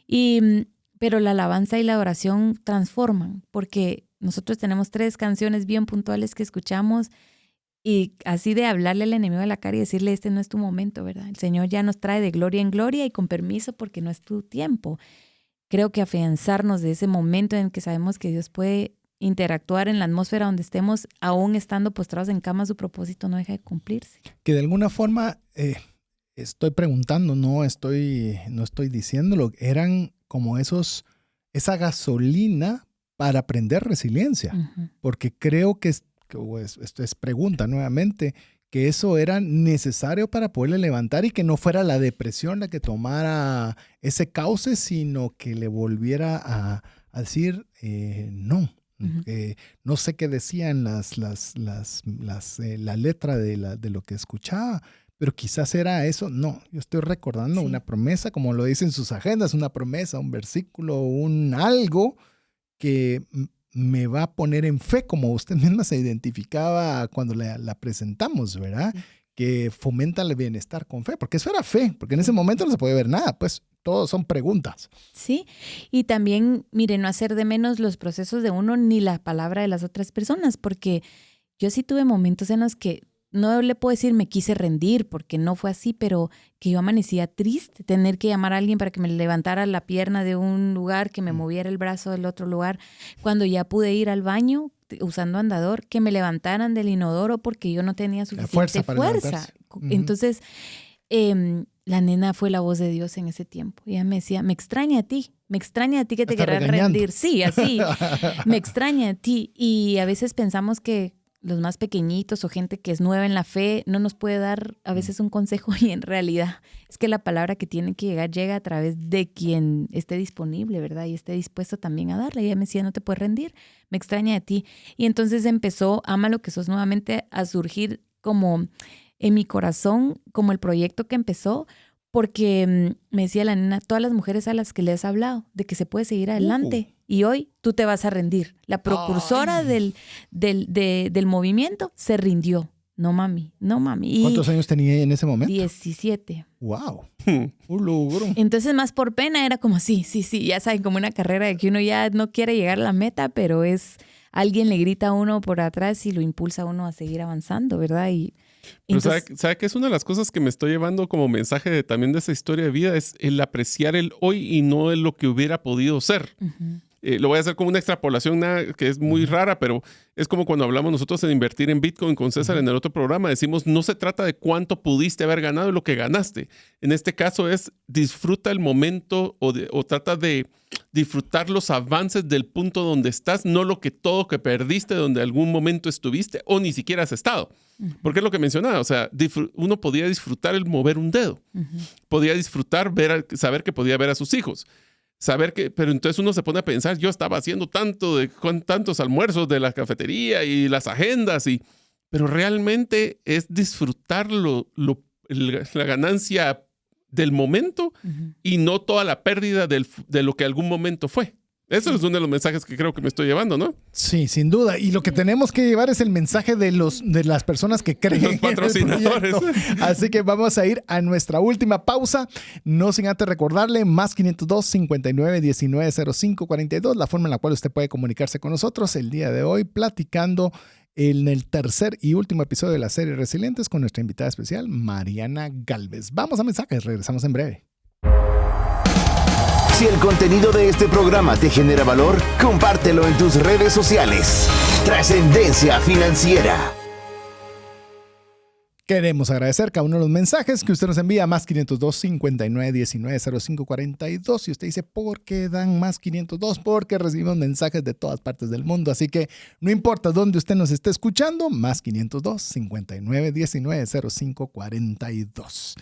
sí. Pero la alabanza y la oración transforman, porque nosotros tenemos 3 canciones bien puntuales que escuchamos y así de hablarle al enemigo a la cara y decirle, este no es tu momento, ¿verdad? El Señor ya nos trae de gloria en gloria y con permiso porque no es tu tiempo. Creo que afianzarnos de ese momento en que sabemos que Dios puede interactuar en la atmósfera donde estemos, aún estando postrados en cama, su propósito no deja de cumplirse. Que de alguna forma, estoy preguntando, no estoy diciéndolo, eran como esa gasolina para aprender resiliencia. Porque creo que esto es pregunta nuevamente, que eso era necesario para poderle levantar y que no fuera la depresión la que tomara ese cauce, sino que le volviera a decir no. No sé qué decían la letra de lo que escuchaba, pero quizás era eso. No, yo estoy recordando una promesa, como lo dicen sus agendas, una promesa, un versículo, un algo que me va a poner en fe, como usted misma se identificaba cuando la presentamos, ¿verdad? Que fomenta el bienestar con fe, porque eso era fe, porque en ese momento no se puede ver nada, pues todo son preguntas. Sí, y también, mire, no hacer de menos los procesos de uno ni la palabra de las otras personas, porque yo sí tuve momentos en los que no le puedo decir me quise rendir porque no fue así, pero que yo amanecía triste, tener que llamar a alguien para que me levantara la pierna de un lugar, que me moviera el brazo del otro lugar. Cuando ya pude ir al baño usando andador, que me levantaran del inodoro porque yo no tenía suficiente fuerza. Entonces, la nena fue la voz de Dios en ese tiempo. Y ella me decía, me extraña a ti que te querrás rendir. Sí, así, me extraña a ti. Y a veces pensamos que los más pequeñitos o gente que es nueva en la fe no nos puede dar a veces un consejo y en realidad es que la palabra que tiene que llegar llega a través de quien esté disponible, ¿verdad? Y esté dispuesto también a darle. Y ella me decía, no te puedes rendir, me extraña de ti. Y entonces empezó Ama lo que sos nuevamente a surgir como en mi corazón, como el proyecto que empezó, porque me decía la nena, todas las mujeres a las que le has hablado, de que se puede seguir adelante. Y hoy tú te vas a rendir. La precursora del movimiento se rindió. No, mami. Y ¿cuántos años tenía en ese momento? 17. ¡Wow! Un logro. Entonces, más por pena, era como sí. Ya saben, como una carrera de que uno ya no quiere llegar a la meta, pero alguien le grita a uno por atrás y lo impulsa a uno a seguir avanzando, ¿verdad? Y Pero Entonces, ¿sabe que es una de las cosas que me estoy llevando como mensaje también de esa historia de vida? Es el apreciar el hoy y no el lo que hubiera podido ser. ujú, Lo voy a hacer como una extrapolación que es muy rara, pero es como cuando hablamos nosotros en invertir en Bitcoin con César en el otro programa. Decimos, no se trata de cuánto pudiste haber ganado y lo que ganaste. En este caso es disfruta el momento o trata de disfrutar los avances del punto donde estás, no todo que perdiste donde algún momento estuviste o ni siquiera has estado. Porque es lo que mencionaba, o sea, uno podía disfrutar el mover un dedo, ujú. podía disfrutar saber que podía ver a sus hijos. Pero entonces uno se pone a pensar, yo estaba haciendo tantos almuerzos de la cafetería y las agendas, pero realmente es disfrutar la ganancia del momento Ujú. y no toda la pérdida de lo que algún momento fue. Eso es uno de los mensajes que creo que me estoy llevando, ¿no? Sí, sin duda. Y lo que tenemos que llevar es el mensaje de las personas que creen Los en el patrocinadores. proyecto. Así que vamos a ir a nuestra última pausa. No sin antes recordarle, más 502 59 19 05 42, la forma en la cual usted puede comunicarse con nosotros el día de hoy, platicando en el tercer y último episodio de la serie Resilientes con nuestra invitada especial, Mariana Gálvez. Vamos a mensajes, regresamos en breve. Si el contenido de este programa te genera valor, compártelo en tus redes sociales. Trascendencia Financiera. Queremos agradecer cada uno de los mensajes que usted nos envía a más 502 59 19 05 42. Y usted dice, ¿por qué dan más 502? Porque recibimos mensajes de todas partes del mundo. Así que no importa dónde usted nos esté escuchando, más 502 59 19 05 42.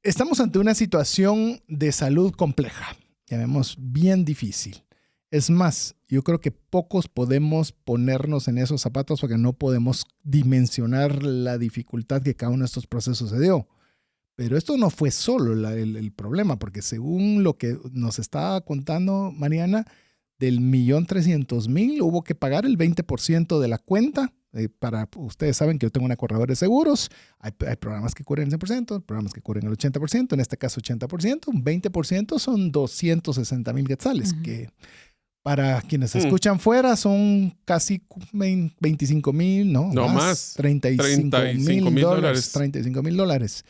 Estamos ante una situación de salud compleja, llamemos bien difícil. Es más, yo creo que pocos podemos ponernos en esos zapatos porque no podemos dimensionar la dificultad que cada uno de estos procesos se dio. Pero esto no fue solo el problema, porque según lo que nos estaba contando Mariana, del 1.300.000 hubo que pagar el 20% de la cuenta. Ustedes saben que yo tengo una corredora de seguros. Hay programas que cubren el 100%, programas que cubren el 80%, en este caso 80%. Un 20% son 260,000 quetzales, que para quienes escuchan fuera son casi 25,000, no más, 35,000 dólares. 35,000 dólares.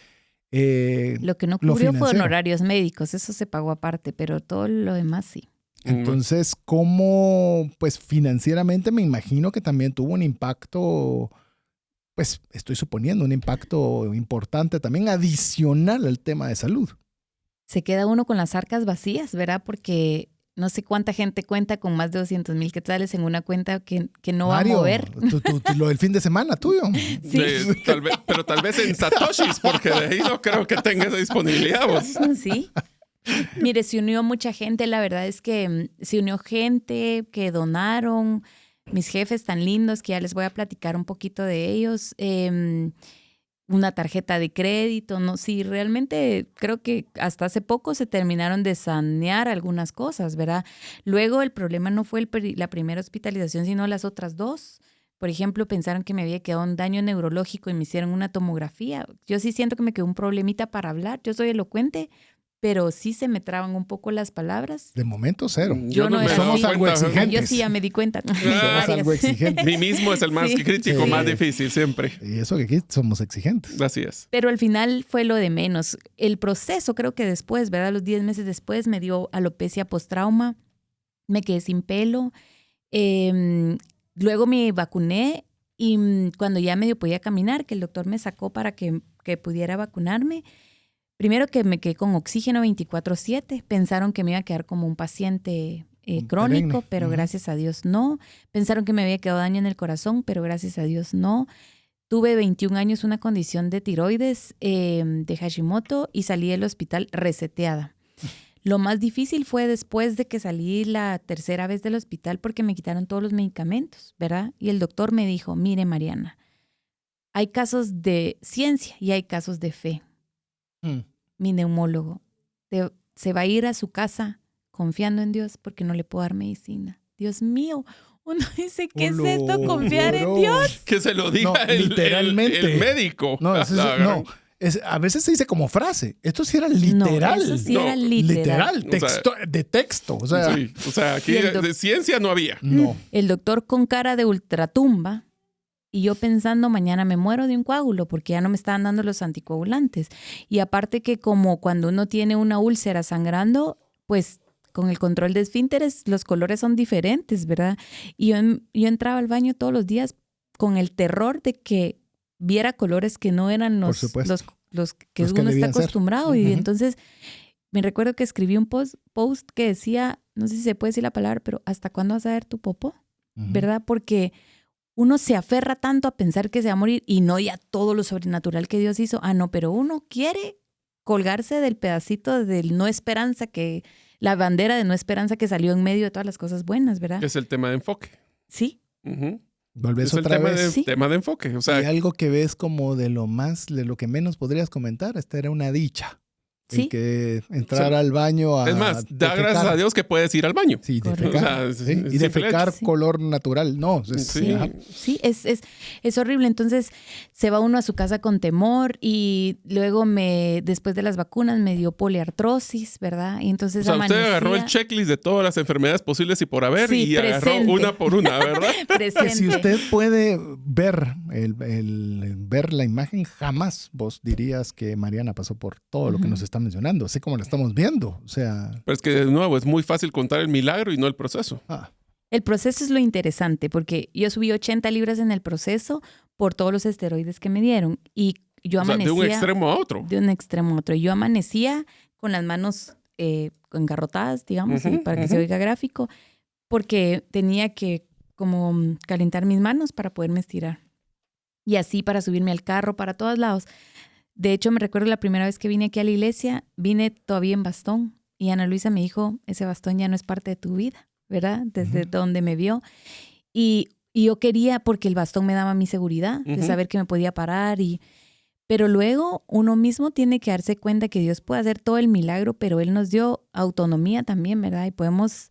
Lo que no cubrió fue honorarios médicos, eso se pagó aparte, pero todo lo demás sí. Entonces, ¿cómo, pues financieramente me imagino que también tuvo un impacto, pues estoy suponiendo un impacto importante también adicional al tema de salud? Se queda uno con las arcas vacías, ¿verdad? Porque no sé cuánta gente cuenta con más de 200,000 quetzales en una cuenta que no Mario, va a mover. Lo del fin de semana tuyo. Sí. Pero tal vez en satoshis, porque de ahí no creo que tenga esa disponibilidad vos. Sí. Mire, se unió mucha gente, la verdad es que se unió gente que donaron, mis jefes tan lindos que ya les voy a platicar un poquito de ellos, una tarjeta de crédito, no, sí, realmente creo que hasta hace poco se terminaron de sanear algunas cosas, ¿verdad? Luego el problema no fue la primera hospitalización, sino las otras dos. Por ejemplo, pensaron que me había quedado un daño neurológico y me hicieron una tomografía. Yo sí siento que me quedó un problemita para hablar, yo soy elocuente, pero sí se me traban un poco las palabras. De momento, cero. Yo no era Somos así. algo exigentes. Yo sí ya me di cuenta. Somos algo exigentes. Mí mismo es el más crítico, Sí. más difícil siempre. Y eso que aquí somos exigentes. Así es. Pero al final fue lo de menos. El proceso, creo que después, ¿verdad? Los 10 meses después me dio alopecia postrauma, me quedé sin pelo. Luego me vacuné y cuando ya medio podía caminar, que el doctor me sacó para que pudiera vacunarme, primero que me quedé con oxígeno 24/7. Pensaron que me iba a quedar como un paciente crónico, pero gracias a Dios no. Pensaron que me había quedado daño en el corazón, pero gracias a Dios no. Tuve 21 años una condición de tiroides, de Hashimoto, y salí del hospital reseteada. Lo más difícil fue después de que salí la tercera vez del hospital porque me quitaron todos los medicamentos, ¿verdad? Y el doctor me dijo, mire Mariana, hay casos de ciencia y hay casos de fe. Mi neumólogo se va a ir a su casa confiando en Dios porque no le puedo dar medicina. Dios mío, uno dice, ¿qué es esto? Confiar en Dios. Que se lo diga literalmente. el médico. No, a veces se dice como frase. Esto sí era literal. No, eso sí era literal. De texto. O sea, aquí de ciencia no había. No. El doctor con cara de ultratumba y yo pensando mañana me muero de un coágulo porque ya no me estaban dando los anticoagulantes. Y aparte que como cuando uno tiene una úlcera sangrando, pues con el control de esfínteres los colores son diferentes, ¿verdad? Y yo entraba al baño todos los días con el terror de que viera colores que no eran los que uno está acostumbrado. Uh-huh. Y entonces me recuerdo que escribí un post que decía, no sé si se puede decir la palabra, pero ¿hasta cuándo vas a ver tu popó? Uh-huh. ¿Verdad? Porque uno se aferra tanto a pensar que se va a morir y no ya todo lo sobrenatural que Dios hizo. No, pero uno quiere colgarse del pedacito del no esperanza, la bandera de no esperanza que salió en medio de todas las cosas buenas, ¿verdad? Es el tema de enfoque. Sí. Uh-huh. Volvés otra vez. Tema de enfoque. O sea, y algo que ves como de lo que menos podrías comentar. Esta era una dicha. ¿Sí? El que entrar al baño a... Es más, da gracias a Dios que puedes ir al baño. Sí, defecar. Y defecar color natural. No. Sí, es horrible. Entonces se va uno a su casa con temor y luego después de las vacunas me dio poliartrosis, ¿verdad? Y entonces usted agarró el checklist de todas las enfermedades posibles y por haber y agarró una por una, ¿verdad? Si usted puede ver ver la imagen, jamás vos dirías que Mariana pasó por todo lo que nos está mencionando, así como lo estamos viendo. O sea... Pero es que de nuevo es muy fácil contar el milagro y no el proceso. El proceso es lo interesante porque yo subí 80 libras en el proceso por todos los esteroides que me dieron y yo amanecía... de un extremo a otro. De un extremo a otro. Yo amanecía con las manos engarrotadas, digamos, para que se oiga gráfico, porque tenía que como calentar mis manos para poderme estirar. Y así para subirme al carro, para todos lados. De hecho, me recuerdo la primera vez que vine aquí a la iglesia, vine todavía en bastón. Y Ana Luisa me dijo, ese bastón ya no es parte de tu vida, ¿verdad? Desde donde me vio. Y yo quería, porque el bastón me daba mi seguridad, de saber que me podía parar. Pero luego uno mismo tiene que darse cuenta que Dios puede hacer todo el milagro, pero Él nos dio autonomía también, ¿verdad? Y podemos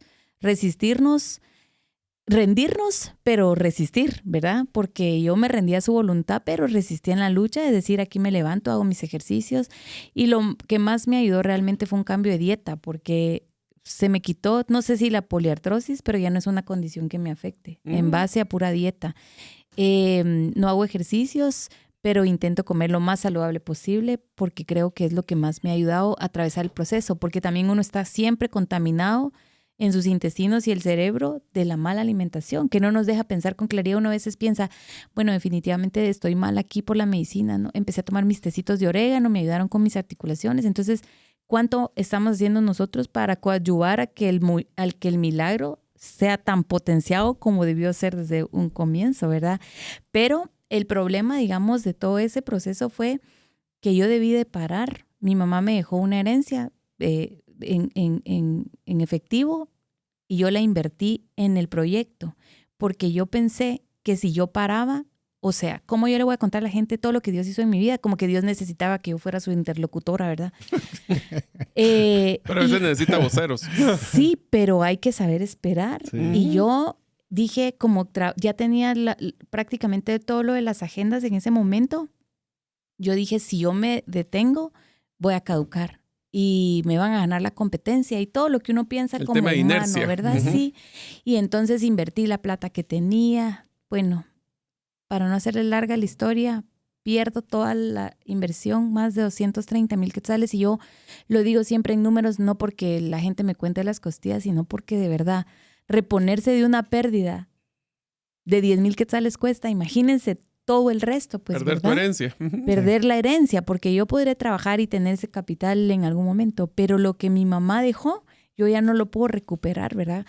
rendirnos, pero resistir, ¿verdad? Porque yo me rendía a su voluntad, pero resistía en la lucha de decir, aquí me levanto, hago mis ejercicios. Y lo que más me ayudó realmente fue un cambio de dieta, porque se me quitó, no sé si la poliartrosis, pero ya no es una condición que me afecte, en base a pura dieta. No hago ejercicios, pero intento comer lo más saludable posible porque creo que es lo que más me ha ayudado a atravesar el proceso, porque también uno está siempre contaminado en sus intestinos y el cerebro de la mala alimentación, que no nos deja pensar con claridad. Uno a veces piensa, bueno, definitivamente estoy mal aquí por la medicina, ¿no? Empecé a tomar mis tecitos de orégano, me ayudaron con mis articulaciones. Entonces, ¿cuánto estamos haciendo nosotros para coadyuvar a que el milagro sea tan potenciado como debió ser desde un comienzo, ¿verdad? Pero el problema, digamos, de todo ese proceso fue que yo debí de parar. Mi mamá me dejó una herencia en efectivo y yo la invertí en el proyecto porque yo pensé que si yo paraba, o sea, ¿cómo yo le voy a contar a la gente todo lo que Dios hizo en mi vida? Como que Dios necesitaba que yo fuera su interlocutora, ¿verdad? Pero eso necesita voceros. Sí, pero hay que saber esperar. Sí. Y yo dije, como ya tenía prácticamente todo lo de las agendas en ese momento, yo dije, si yo me detengo, voy a caducar. Y me van a ganar la competencia y todo lo que uno piensa el como tema humano, de inercia. ¿verdad? Sí. Y entonces invertí la plata que tenía. Bueno, para no hacerle larga la historia, pierdo toda la inversión, más de 230,000 quetzales. Y yo lo digo siempre en números, no porque la gente me cuente las costillas, sino porque de verdad, reponerse de una pérdida de 10,000 quetzales cuesta, imagínense todo el resto, pues, perder ¿verdad? tu herencia. Perder la herencia, porque yo podré trabajar y tener ese capital en algún momento, pero lo que mi mamá dejó, yo ya no lo puedo recuperar, ¿verdad?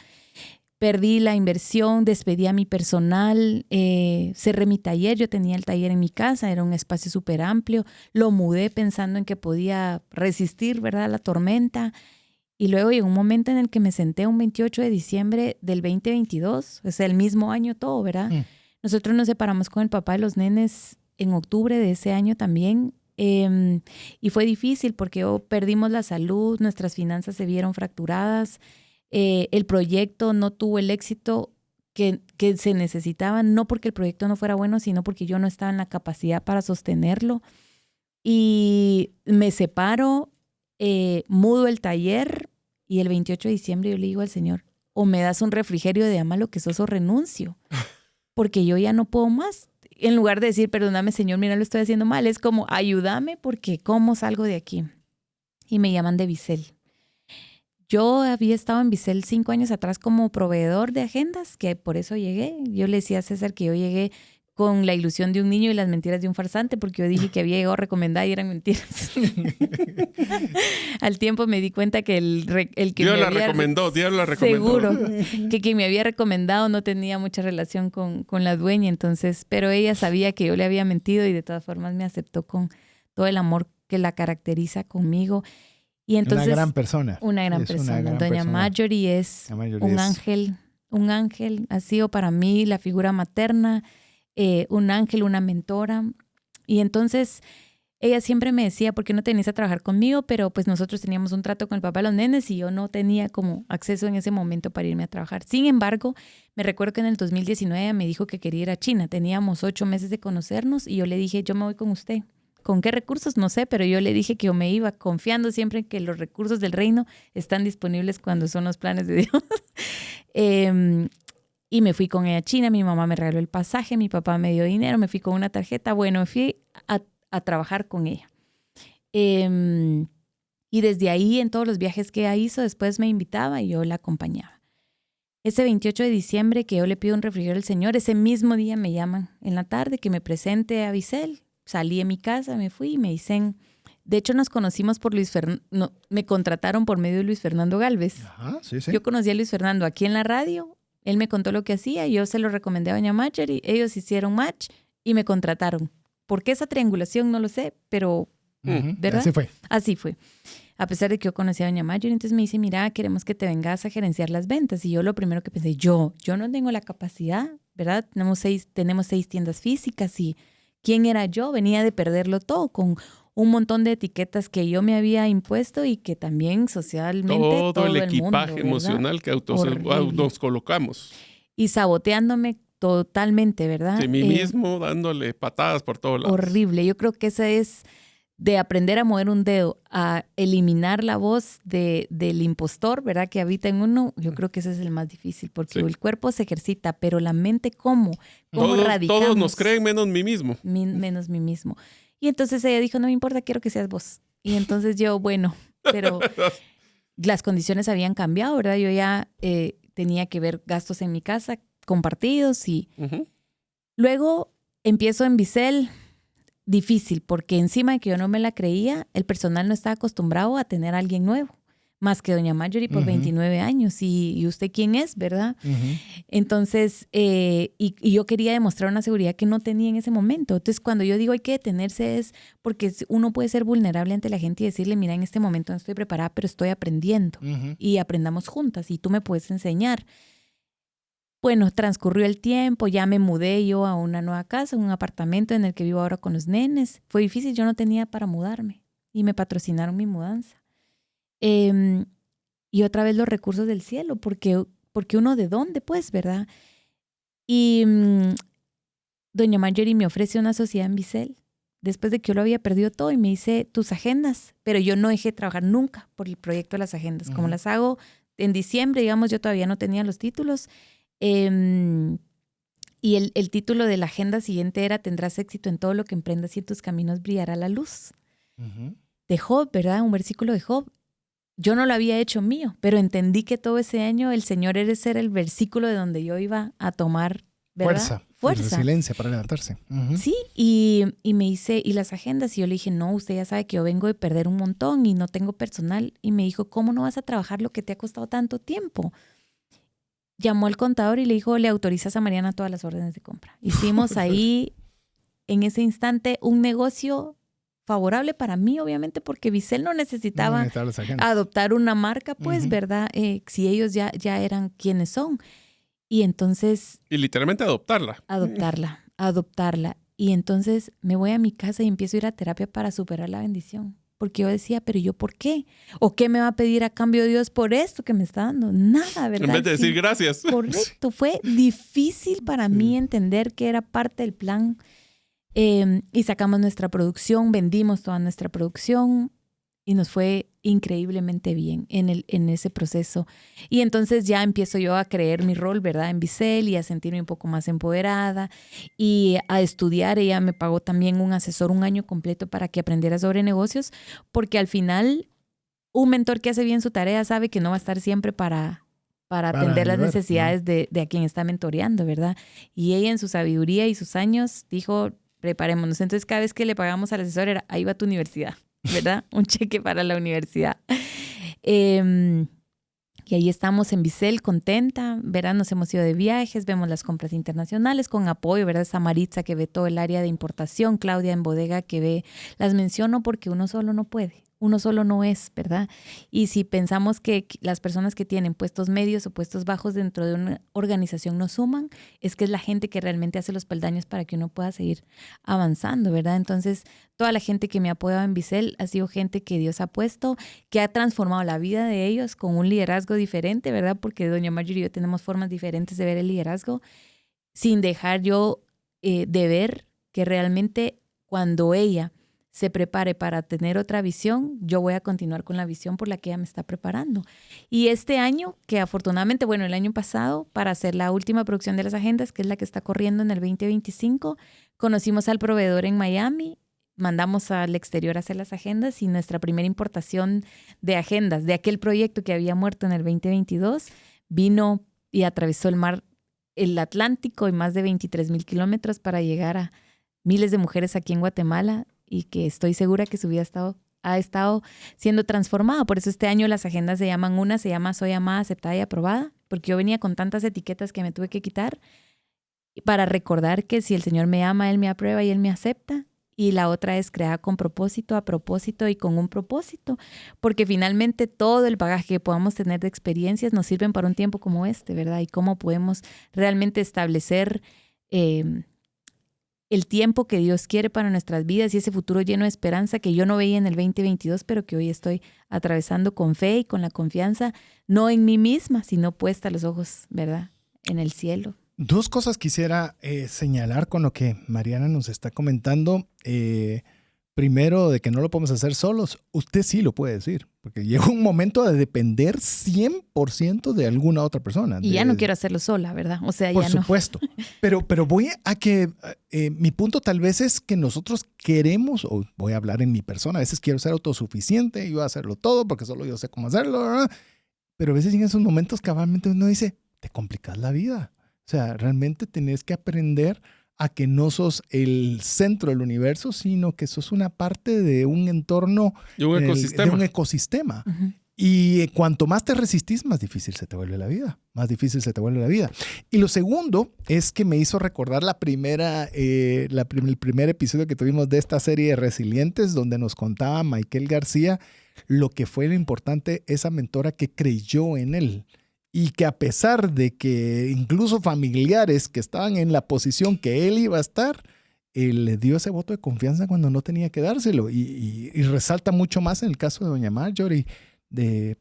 Perdí la inversión, despedí a mi personal, cerré mi taller, yo tenía el taller en mi casa, era un espacio súper amplio, lo mudé pensando en que podía resistir, ¿verdad?, la tormenta. Y luego llegó un momento en el que me senté un 28 de diciembre del 2022, o sea, el mismo año todo, ¿verdad? Nosotros nos separamos con el papá de los nenes en octubre de ese año también. Y fue difícil porque perdimos la salud, nuestras finanzas se vieron fracturadas, el proyecto no tuvo el éxito que se necesitaba, no porque el proyecto no fuera bueno, sino porque yo no estaba en la capacidad para sostenerlo. Y me separo, mudo el taller y el 28 de diciembre yo le digo al Señor, o me das un refrigerio de ama lo que sos o renuncio, porque yo ya no puedo más. en lugar de decir, perdóname, Señor, mira, lo estoy haciendo mal, es como, ayúdame porque ¿cómo salgo de aquí? Y me llaman de Visel. Yo había estado en Visel 5 años atrás como proveedor de agendas, que por eso llegué. Yo le decía a César que yo llegué con la ilusión de un niño y las mentiras de un farsante, porque yo dije que había llegado recomendada y eran mentiras. Al tiempo me di cuenta que el que Dios me la había... recomendó, Dios la recomendó. Seguro, que quien me había recomendado no tenía mucha relación con la dueña, entonces, pero ella sabía que yo le había mentido y de todas formas me aceptó con todo el amor que la caracteriza conmigo. Y entonces, una gran persona. Una gran persona. Doña Marjorie es un ángel, ha sido para mí la figura materna, un ángel, una mentora. Y entonces ella siempre me decía, ¿por qué no te venís a trabajar conmigo? Pero pues nosotros teníamos un trato con el papá de los nenes y yo no tenía como acceso en ese momento para irme a trabajar. Sin embargo, me recuerdo que en el 2019 me dijo que quería ir a China. Teníamos 8 meses de conocernos y yo le dije, yo me voy con usted. ¿Con qué recursos? No sé, pero yo le dije que yo me iba confiando siempre en que los recursos del reino están disponibles cuando son los planes de Dios. Y me fui con ella a China, mi mamá me regaló el pasaje, mi papá me dio dinero, me fui con una tarjeta. Bueno, me fui a trabajar con ella. Y desde ahí, en todos los viajes que ella hizo, después me invitaba y yo la acompañaba. Ese 28 de diciembre que yo le pido un refrigerio al Señor, ese mismo día me llaman en la tarde que me presente a Visel. Salí de mi casa, me fui y me dicen... De hecho, nos conocimos por Luis Fernando. No, me contrataron por medio de Luis Fernando Galvez. Ajá, sí, sí. Yo conocí a Luis Fernando aquí en la radio. Él me contó lo que hacía. Yo se lo recomendé a doña Marjorie. Ellos hicieron match y me contrataron. ¿Por qué esa triangulación? No lo sé, pero... ¿verdad? Así fue. Así fue. A pesar de que yo conocí a doña Marjorie, entonces me dice, mira, queremos que te vengas a gerenciar las ventas. Y yo lo primero que pensé, yo no tengo la capacidad, ¿verdad? Tenemos 6 tiendas físicas y... ¿Quién era yo? Venía de perderlo todo con un montón de etiquetas que yo me había impuesto y que también socialmente todo el equipaje mundo, emocional que nos colocamos. Y saboteándome totalmente, ¿verdad? Sí, mí mismo dándole patadas por todos lados. Horrible. Yo creo que esa es de aprender a mover un dedo, a eliminar la voz del impostor, ¿verdad? Que habita en uno. Yo creo que ese es el más difícil porque el cuerpo se ejercita, pero la mente, ¿cómo radicamos? Todos nos creen menos mí mismo. Menos mí mismo. Y entonces ella dijo, no me importa, quiero que seas vos. Y entonces yo, bueno, pero las condiciones habían cambiado, ¿verdad? Yo ya tenía que ver gastos en mi casa compartidos y luego empiezo en Visel. Difícil, porque encima de que yo no me la creía, el personal no estaba acostumbrado a tener a alguien nuevo, más que doña Marjorie por 29 años. ¿Y usted quién es, verdad? Entonces, y yo quería demostrar una seguridad que no tenía en ese momento. Entonces, cuando yo digo hay que detenerse es porque uno puede ser vulnerable ante la gente y decirle, mira, en este momento no estoy preparada, pero estoy aprendiendo. Y aprendamos juntas y tú me puedes enseñar. Bueno, transcurrió el tiempo, ya me mudé yo a una nueva casa, un apartamento en el que vivo ahora con los nenes. Fue difícil, yo no tenía para mudarme y me patrocinaron mi mudanza. Y otra vez los recursos del cielo, porque uno de dónde, pues, ¿verdad? Y doña Marjorie me ofrece una sociedad en Visel, después de que yo lo había perdido todo y me dice tus agendas, pero yo no dejé de trabajar nunca por el proyecto de las agendas. Como las hago en diciembre, digamos, yo todavía no tenía los títulos. Y el título de la agenda siguiente era tendrás éxito en todo lo que emprendas y en tus caminos brillará la luz. De Job, ¿verdad? Un versículo de Job. Yo no lo había hecho mío, pero entendí que todo ese año el Señor era el versículo de donde yo iba a tomar, ¿verdad? Fuerza. Resiliencia para levantarse. Sí, y me dice, ¿y las agendas? Y yo le dije, no, usted ya sabe que yo vengo de perder un montón y no tengo personal. Y me dijo, ¿cómo no vas a trabajar lo que te ha costado tanto tiempo? Llamó al contador y le dijo, le autorizas a Mariana todas las órdenes de compra. Hicimos ahí, en ese instante, un negocio favorable para mí, obviamente, porque Visel no necesitaba adoptar una marca, pues, ¿verdad? Si ellos ya eran quienes son. Y entonces... Y literalmente adoptarla. Adoptarla. Y entonces me voy a mi casa y empiezo a ir a terapia para superar la bendición. Porque yo decía, ¿pero yo por qué? ¿O qué me va a pedir a cambio Dios por esto que me está dando? Nada, ¿verdad? En vez de decir gracias. Correcto. Fue difícil para mí entender que era parte del plan. Y sacamos nuestra producción, vendimos toda nuestra producción. y nos fue increíblemente bien en ese proceso. Y entonces ya empiezo yo a creer mi rol, ¿verdad? En Visel y a sentirme un poco más empoderada y a estudiar. Ella me pagó también un asesor 1 año completo para que aprendiera sobre negocios, porque al final un mentor que hace bien su tarea sabe que no va a estar siempre para atender las necesidades de a quien está mentoreando, ¿verdad? Y ella en su sabiduría y sus años dijo, preparémonos. Entonces cada vez que le pagamos al asesor era, ahí va tu universidad, ¿verdad? Un cheque para la universidad. Y ahí estamos en Visel, contenta, ¿verdad? Nos hemos ido de viajes, vemos las compras internacionales con apoyo, ¿verdad? Está Maritza que ve todo el área de importación, Claudia en bodega que ve, las menciono porque uno solo no puede. Uno solo no es, ¿verdad? Y si pensamos que las personas que tienen puestos medios o puestos bajos dentro de una organización no suman, es que es la gente que realmente hace los peldaños para que uno pueda seguir avanzando, ¿verdad? Entonces, toda la gente que me ha apoyado en Visel ha sido gente que Dios ha puesto, que ha transformado la vida de ellos con un liderazgo diferente, ¿verdad? Porque doña Marjorie y yo tenemos formas diferentes de ver el liderazgo, sin dejar yo de ver que realmente cuando ella se prepare para tener otra visión, yo voy a continuar con la visión por la que ella me está preparando. Y este año, que afortunadamente, bueno, el año pasado, para hacer la última producción de las agendas, que es la que está corriendo en el 2025, conocimos al proveedor en Miami, mandamos al exterior a hacer las agendas y nuestra primera importación de agendas de aquel proyecto que había muerto en el 2022 vino y atravesó el Atlántico y más de 23,000 kilómetros para llegar a miles de mujeres aquí en Guatemala, y que estoy segura que su vida ha estado siendo transformada. Por eso este año las agendas se llama Soy Amada, Aceptada y Aprobada, porque yo venía con tantas etiquetas que me tuve que quitar para recordar que si el Señor me ama, Él me aprueba y Él me acepta. Y la otra es creada con propósito, a propósito y con un propósito, porque finalmente todo el bagaje que podamos tener de experiencias nos sirven para un tiempo como este, ¿verdad? Y cómo podemos realmente establecer el tiempo que Dios quiere para nuestras vidas y ese futuro lleno de esperanza que yo no veía en el 2022, pero que hoy estoy atravesando con fe y con la confianza, no en mí misma, sino puesta los ojos, ¿verdad?, en el cielo. 2 cosas quisiera señalar con lo que Mariana nos está comentando. Primero, de que no lo podemos hacer solos. Usted sí lo puede decir, porque llega un momento de depender 100% de alguna otra persona. Y ya no quiero hacerlo sola, ¿verdad? O sea, por ya supuesto. No. Pero voy a que mi punto tal vez es que nosotros queremos, o voy a hablar en mi persona, a veces quiero ser autosuficiente, yo voy a hacerlo todo porque solo yo sé cómo hacerlo, ¿verdad? Pero a veces en esos momentos cabalmente uno dice, te complicas la vida. O sea, realmente tenés que aprender a que no sos el centro del universo, sino que sos una parte de un entorno, de un ecosistema. Uh-huh. Y cuanto más te resistís, más difícil se te vuelve la vida. Más difícil se te vuelve la vida. Y lo segundo es que me hizo recordar el primer episodio que tuvimos de esta serie de Resilientes, donde nos contaba Michael García lo que fue lo importante, esa mentora que creyó en él. Y que a pesar de que incluso familiares que estaban en la posición que él iba a estar, él le dio ese voto de confianza cuando no tenía que dárselo. Y resalta mucho más en el caso de doña Marjorie,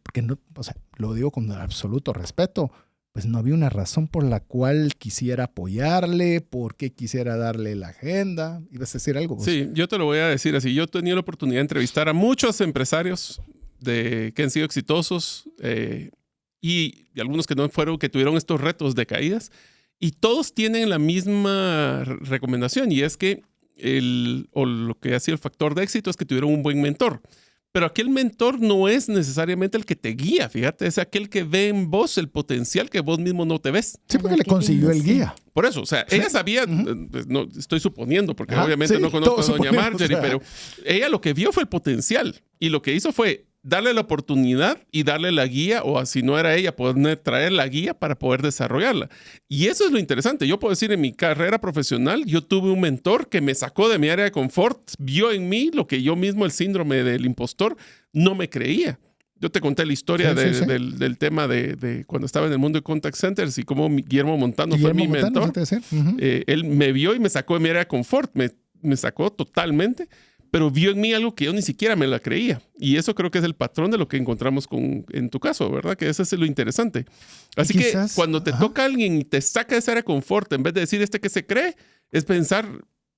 porque no, o sea, lo digo con absoluto respeto, pues no había una razón por la cual quisiera apoyarle, por qué quisiera darle la agenda. ¿Ibas a decir algo? Sí, yo te lo voy a decir así. Yo he tenido la oportunidad de entrevistar a muchos empresarios que han sido exitosos, y algunos que no fueron, que tuvieron estos retos de caídas, y todos tienen la misma recomendación, y es que lo que ha sido el factor de éxito es que tuvieron un buen mentor. Pero aquel mentor no es necesariamente el que te guía, fíjate, es aquel que ve en vos el potencial que vos mismo no te ves. Sí, porque le consiguió el guía. Por eso, o sea, sí. Ella sabía, no estoy suponiendo, porque obviamente no conozco a doña Marjorie, pero ella lo que vio fue el potencial, y lo que hizo fue darle la oportunidad y darle la guía, o si no era ella, poder traer la guía para poder desarrollarla. Y eso es lo interesante. Yo puedo decir, en mi carrera profesional, yo tuve un mentor que me sacó de mi área de confort, vio en mí lo que yo mismo, el síndrome del impostor, no me creía. Yo te conté la historia del tema de cuando estaba en el mundo de contact centers y cómo Guillermo Montano fue mi mentor. Uh-huh. Él me vio y me sacó de mi área de confort, me sacó totalmente, pero vio en mí algo que yo ni siquiera me la creía. Y eso creo que es el patrón de lo que encontramos en tu caso, ¿verdad? Que eso es lo interesante. Así que cuando te toca alguien y te saca de esa área de confort, en vez de decir que se cree, es pensar,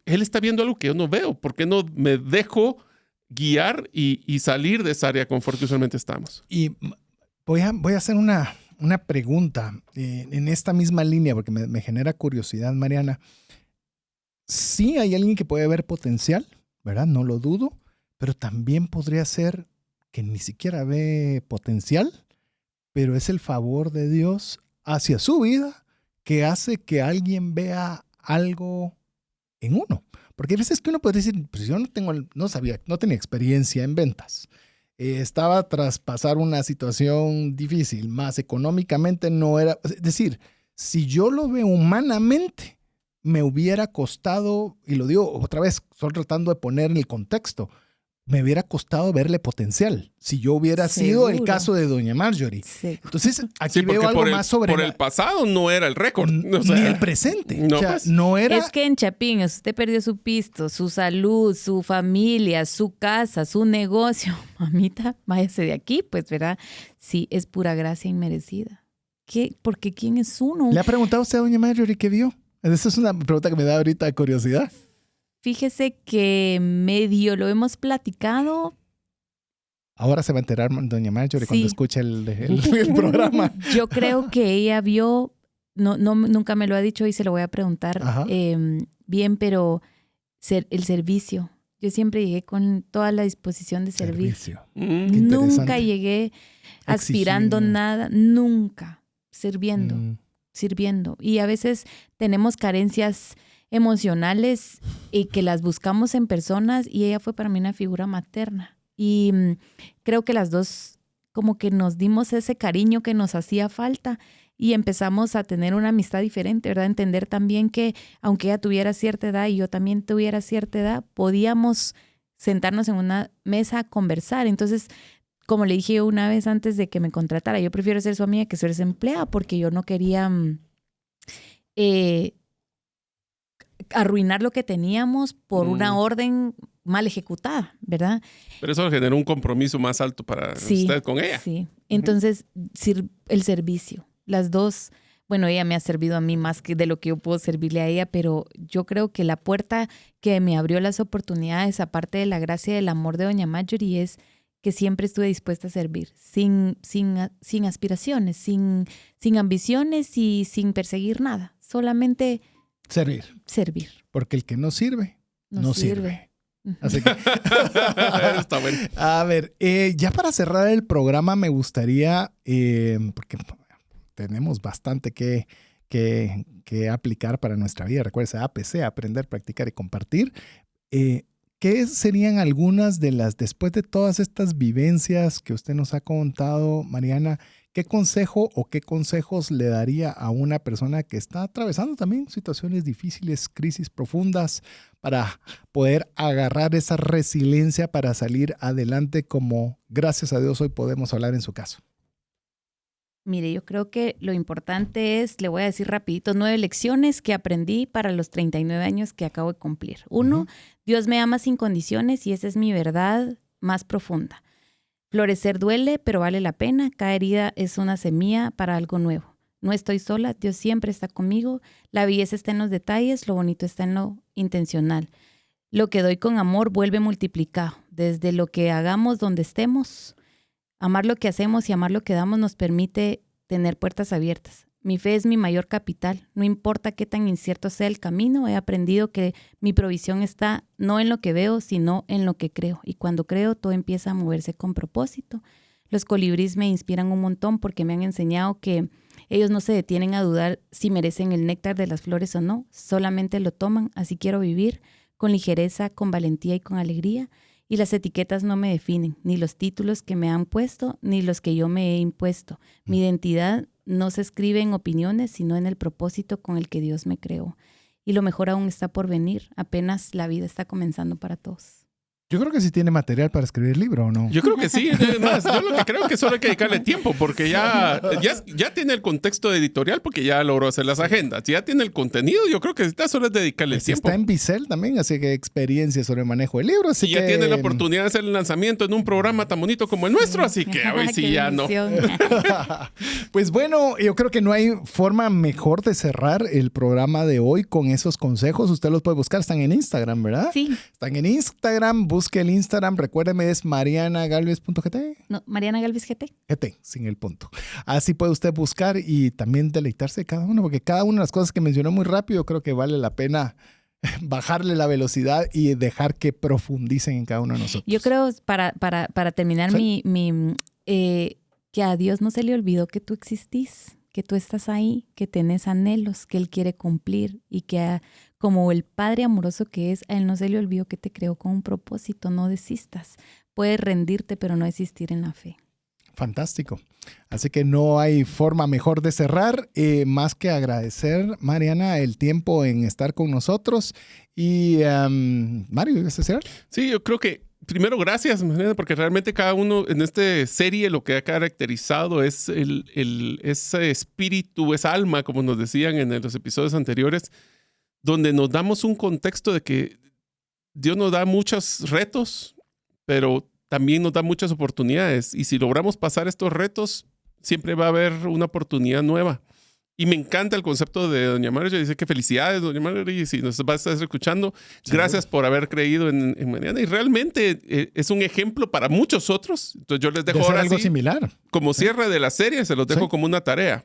él está viendo algo que yo no veo. ¿Por qué no me dejo guiar y salir de esa área de confort que usualmente estamos. Y voy a hacer una pregunta en esta misma línea porque me genera curiosidad, Mariana. Sí hay alguien que puede ver potencial, ¿verdad? No lo dudo, pero también podría ser que ni siquiera ve potencial, pero es el favor de Dios hacia su vida que hace que alguien vea algo en uno. Porque hay veces que uno puede decir, pues yo no tenía experiencia en ventas. Estaba tras pasar una situación difícil, más económicamente no era. Es decir, si yo lo veo humanamente, me hubiera costado, y lo digo otra vez, solo tratando de poner en el contexto, me hubiera costado verle potencial si yo hubiera sido el caso de doña Marjorie. Sí. Entonces, aquí veo algo más sobre... Por el pasado no era el récord. O sea, ni el presente. No, o sea, pues. no era... Es que en Chapín, usted perdió su pisto, su salud, su familia, su casa, su negocio. Mamita, váyase de aquí, pues, ¿verdad? Sí, es pura gracia inmerecida. ¿Qué? Porque ¿quién es uno? ¿Le ha preguntado usted a doña Marjorie qué vio? Esa es una pregunta que me da ahorita curiosidad. Fíjese que medio lo hemos platicado. Ahora se va a enterar doña Marjorie Sí. cuando escuche el programa. Yo creo que ella vio, nunca me lo ha dicho y se lo voy a preguntar bien, pero el servicio. Yo siempre llegué con toda la disposición de servir. Qué interesante. Nunca llegué aspirando nada, nunca. Sirviendo. Y a veces tenemos carencias emocionales y que las buscamos en personas, y ella fue para mí una figura materna. Y creo que las dos como que nos dimos ese cariño que nos hacía falta y empezamos a tener una amistad diferente, ¿verdad? Entender también que aunque ella tuviera cierta edad y yo también tuviera cierta edad, podíamos sentarnos en una mesa a conversar. Entonces, como le dije yo una vez antes de que me contratara, yo prefiero ser su amiga que ser su empleada porque yo no quería arruinar lo que teníamos por una orden mal ejecutada, ¿verdad? Pero eso generó un compromiso más alto para usted con ella. Sí, entonces el servicio, las dos, bueno, ella me ha servido a mí más que de lo que yo puedo servirle a ella, pero yo creo que la puerta que me abrió las oportunidades, aparte de la gracia y del amor de doña Marjorie, es que siempre estuve dispuesta a servir, sin aspiraciones, sin ambiciones y sin perseguir nada, solamente servir. Porque el que no sirve, no sirve. Así que... Está bueno. A ver, ya para cerrar el programa me gustaría, porque tenemos bastante que aplicar para nuestra vida. Recuerda, APC, aprender, practicar y compartir. ¿Qué serían algunas de las, después de todas estas vivencias que usted nos ha contado, Mariana, qué consejo o qué consejos le daría a una persona que está atravesando también situaciones difíciles, crisis profundas, para poder agarrar esa resiliencia para salir adelante como, gracias a Dios, hoy podemos hablar en su caso? Mire, yo creo que lo importante es, le voy a decir rapidito, 9 lecciones que aprendí para los 39 años que acabo de cumplir. 1, Dios me ama sin condiciones y esa es mi verdad más profunda. Florecer duele, pero vale la pena. Cada herida es una semilla para algo nuevo. No estoy sola, Dios siempre está conmigo. La belleza está en los detalles, lo bonito está en lo intencional. Lo que doy con amor vuelve multiplicado. Desde lo que hagamos donde estemos, amar lo que hacemos y amar lo que damos nos permite tener puertas abiertas. Mi fe es mi mayor capital. No importa qué tan incierto sea el camino, he aprendido que mi provisión está no en lo que veo, sino en lo que creo. Y cuando creo, todo empieza a moverse con propósito. Los colibríes me inspiran un montón porque me han enseñado que ellos no se detienen a dudar si merecen el néctar de las flores o no. Solamente lo toman. Así quiero vivir, con ligereza, con valentía y con alegría. Y las etiquetas no me definen, ni los títulos que me han puesto, ni los que yo me he impuesto. Mi identidad no se escribe en opiniones, sino en el propósito con el que Dios me creó. Y lo mejor aún está por venir. Apenas la vida está comenzando para todos. Yo creo que sí tiene material para escribir el libro, ¿o no? Yo creo que sí. Además, yo lo que creo que solo hay que dedicarle tiempo porque ya tiene el contexto editorial porque ya logró hacer las agendas. Ya tiene el contenido. Yo creo que solo es dedicarle tiempo. Está en Bicel también, así que experiencia sobre el manejo del libro. Así y ya tiene la oportunidad de hacer el lanzamiento en un programa tan bonito como el nuestro. Así que hoy sí ya no. Pues bueno, yo creo que no hay forma mejor de cerrar el programa de hoy con esos consejos. Usted los puede buscar. Están en Instagram, ¿verdad? Sí. Están en Instagram. busque el Instagram, recuérdeme, es marianagalvez.gt. No, Mariana Galvez GT. GT, sin el punto. Así puede usted buscar y también deleitarse de cada uno, porque cada una de las cosas que mencionó muy rápido, creo que vale la pena bajarle la velocidad y dejar que profundicen en cada uno de nosotros. Yo creo, para terminar, ¿Sí? que a Dios no se le olvidó que tú existís, que tú estás ahí, que tenés anhelos, que Él quiere cumplir y que como el Padre amoroso que es, a Él no se le olvidó que te creó con un propósito. No desistas. Puedes rendirte, pero no desistir en la fe. Fantástico. Así que no hay forma mejor de cerrar, más que agradecer, Mariana, el tiempo en estar con nosotros. Y Mario, ¿ibas a decir? Sí, yo creo que primero gracias, Mariana, porque realmente cada uno en esta serie lo que ha caracterizado es ese espíritu, esa alma, como nos decían en los episodios anteriores, donde nos damos un contexto de que Dios nos da muchos retos, pero también nos da muchas oportunidades. Y si logramos pasar estos retos, siempre va a haber una oportunidad nueva. Y me encanta el concepto de Doña Marjorie. Dice que felicidades, Doña Marjorie, si nos vas a estar escuchando. Gracias por haber creído en Mariana. Y realmente es un ejemplo para muchos otros. Entonces yo les dejo ahora algo así, similar. como cierre de la serie, se los dejo como una tarea.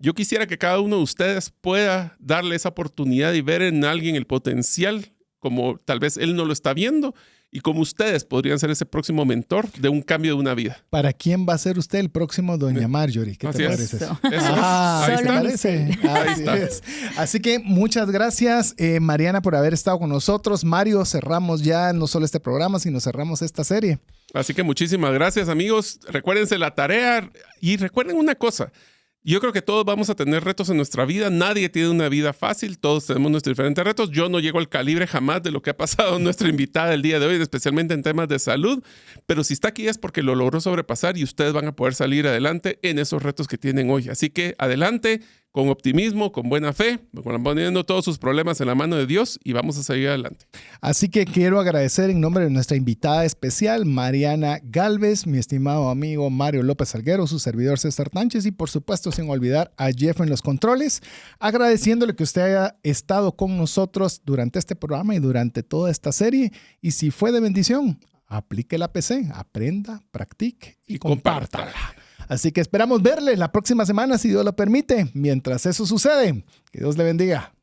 Yo quisiera que cada uno de ustedes pueda darle esa oportunidad y ver en alguien el potencial, como tal vez él no lo está viendo, y como ustedes podrían ser ese próximo mentor de un cambio de una vida. ¿Para quién va a ser usted el próximo Doña Marjorie? ¿Qué Así te es. parece eso? Eso. Ahí Ahí te está. parece. Así es. Así que muchas gracias, Mariana, por haber estado con nosotros. Mario, cerramos ya no solo este programa, sino cerramos esta serie. Así que muchísimas gracias, amigos. Recuérdense la tarea y recuerden una cosa. Yo creo que todos vamos a tener retos en nuestra vida. Nadie tiene una vida fácil. Todos tenemos nuestros diferentes retos. Yo no llego al calibre jamás de lo que ha pasado nuestra invitada el día de hoy, especialmente en temas de salud. Pero si está aquí es porque lo logró sobrepasar y ustedes van a poder salir adelante en esos retos que tienen hoy. Así que adelante, con optimismo, con buena fe, poniendo todos sus problemas en la mano de Dios y vamos a seguir adelante. Así que quiero agradecer en nombre de nuestra invitada especial, Mariana Galvez, mi estimado amigo Mario López Salguero, su servidor César Tánchez y por supuesto sin olvidar a Jeff en los controles, agradeciéndole que usted haya estado con nosotros durante este programa y durante toda esta serie. Y si fue de bendición, aplique la PC, aprenda, practique y compártala. Así que esperamos verle la próxima semana, si Dios lo permite. Mientras eso sucede, que Dios le bendiga.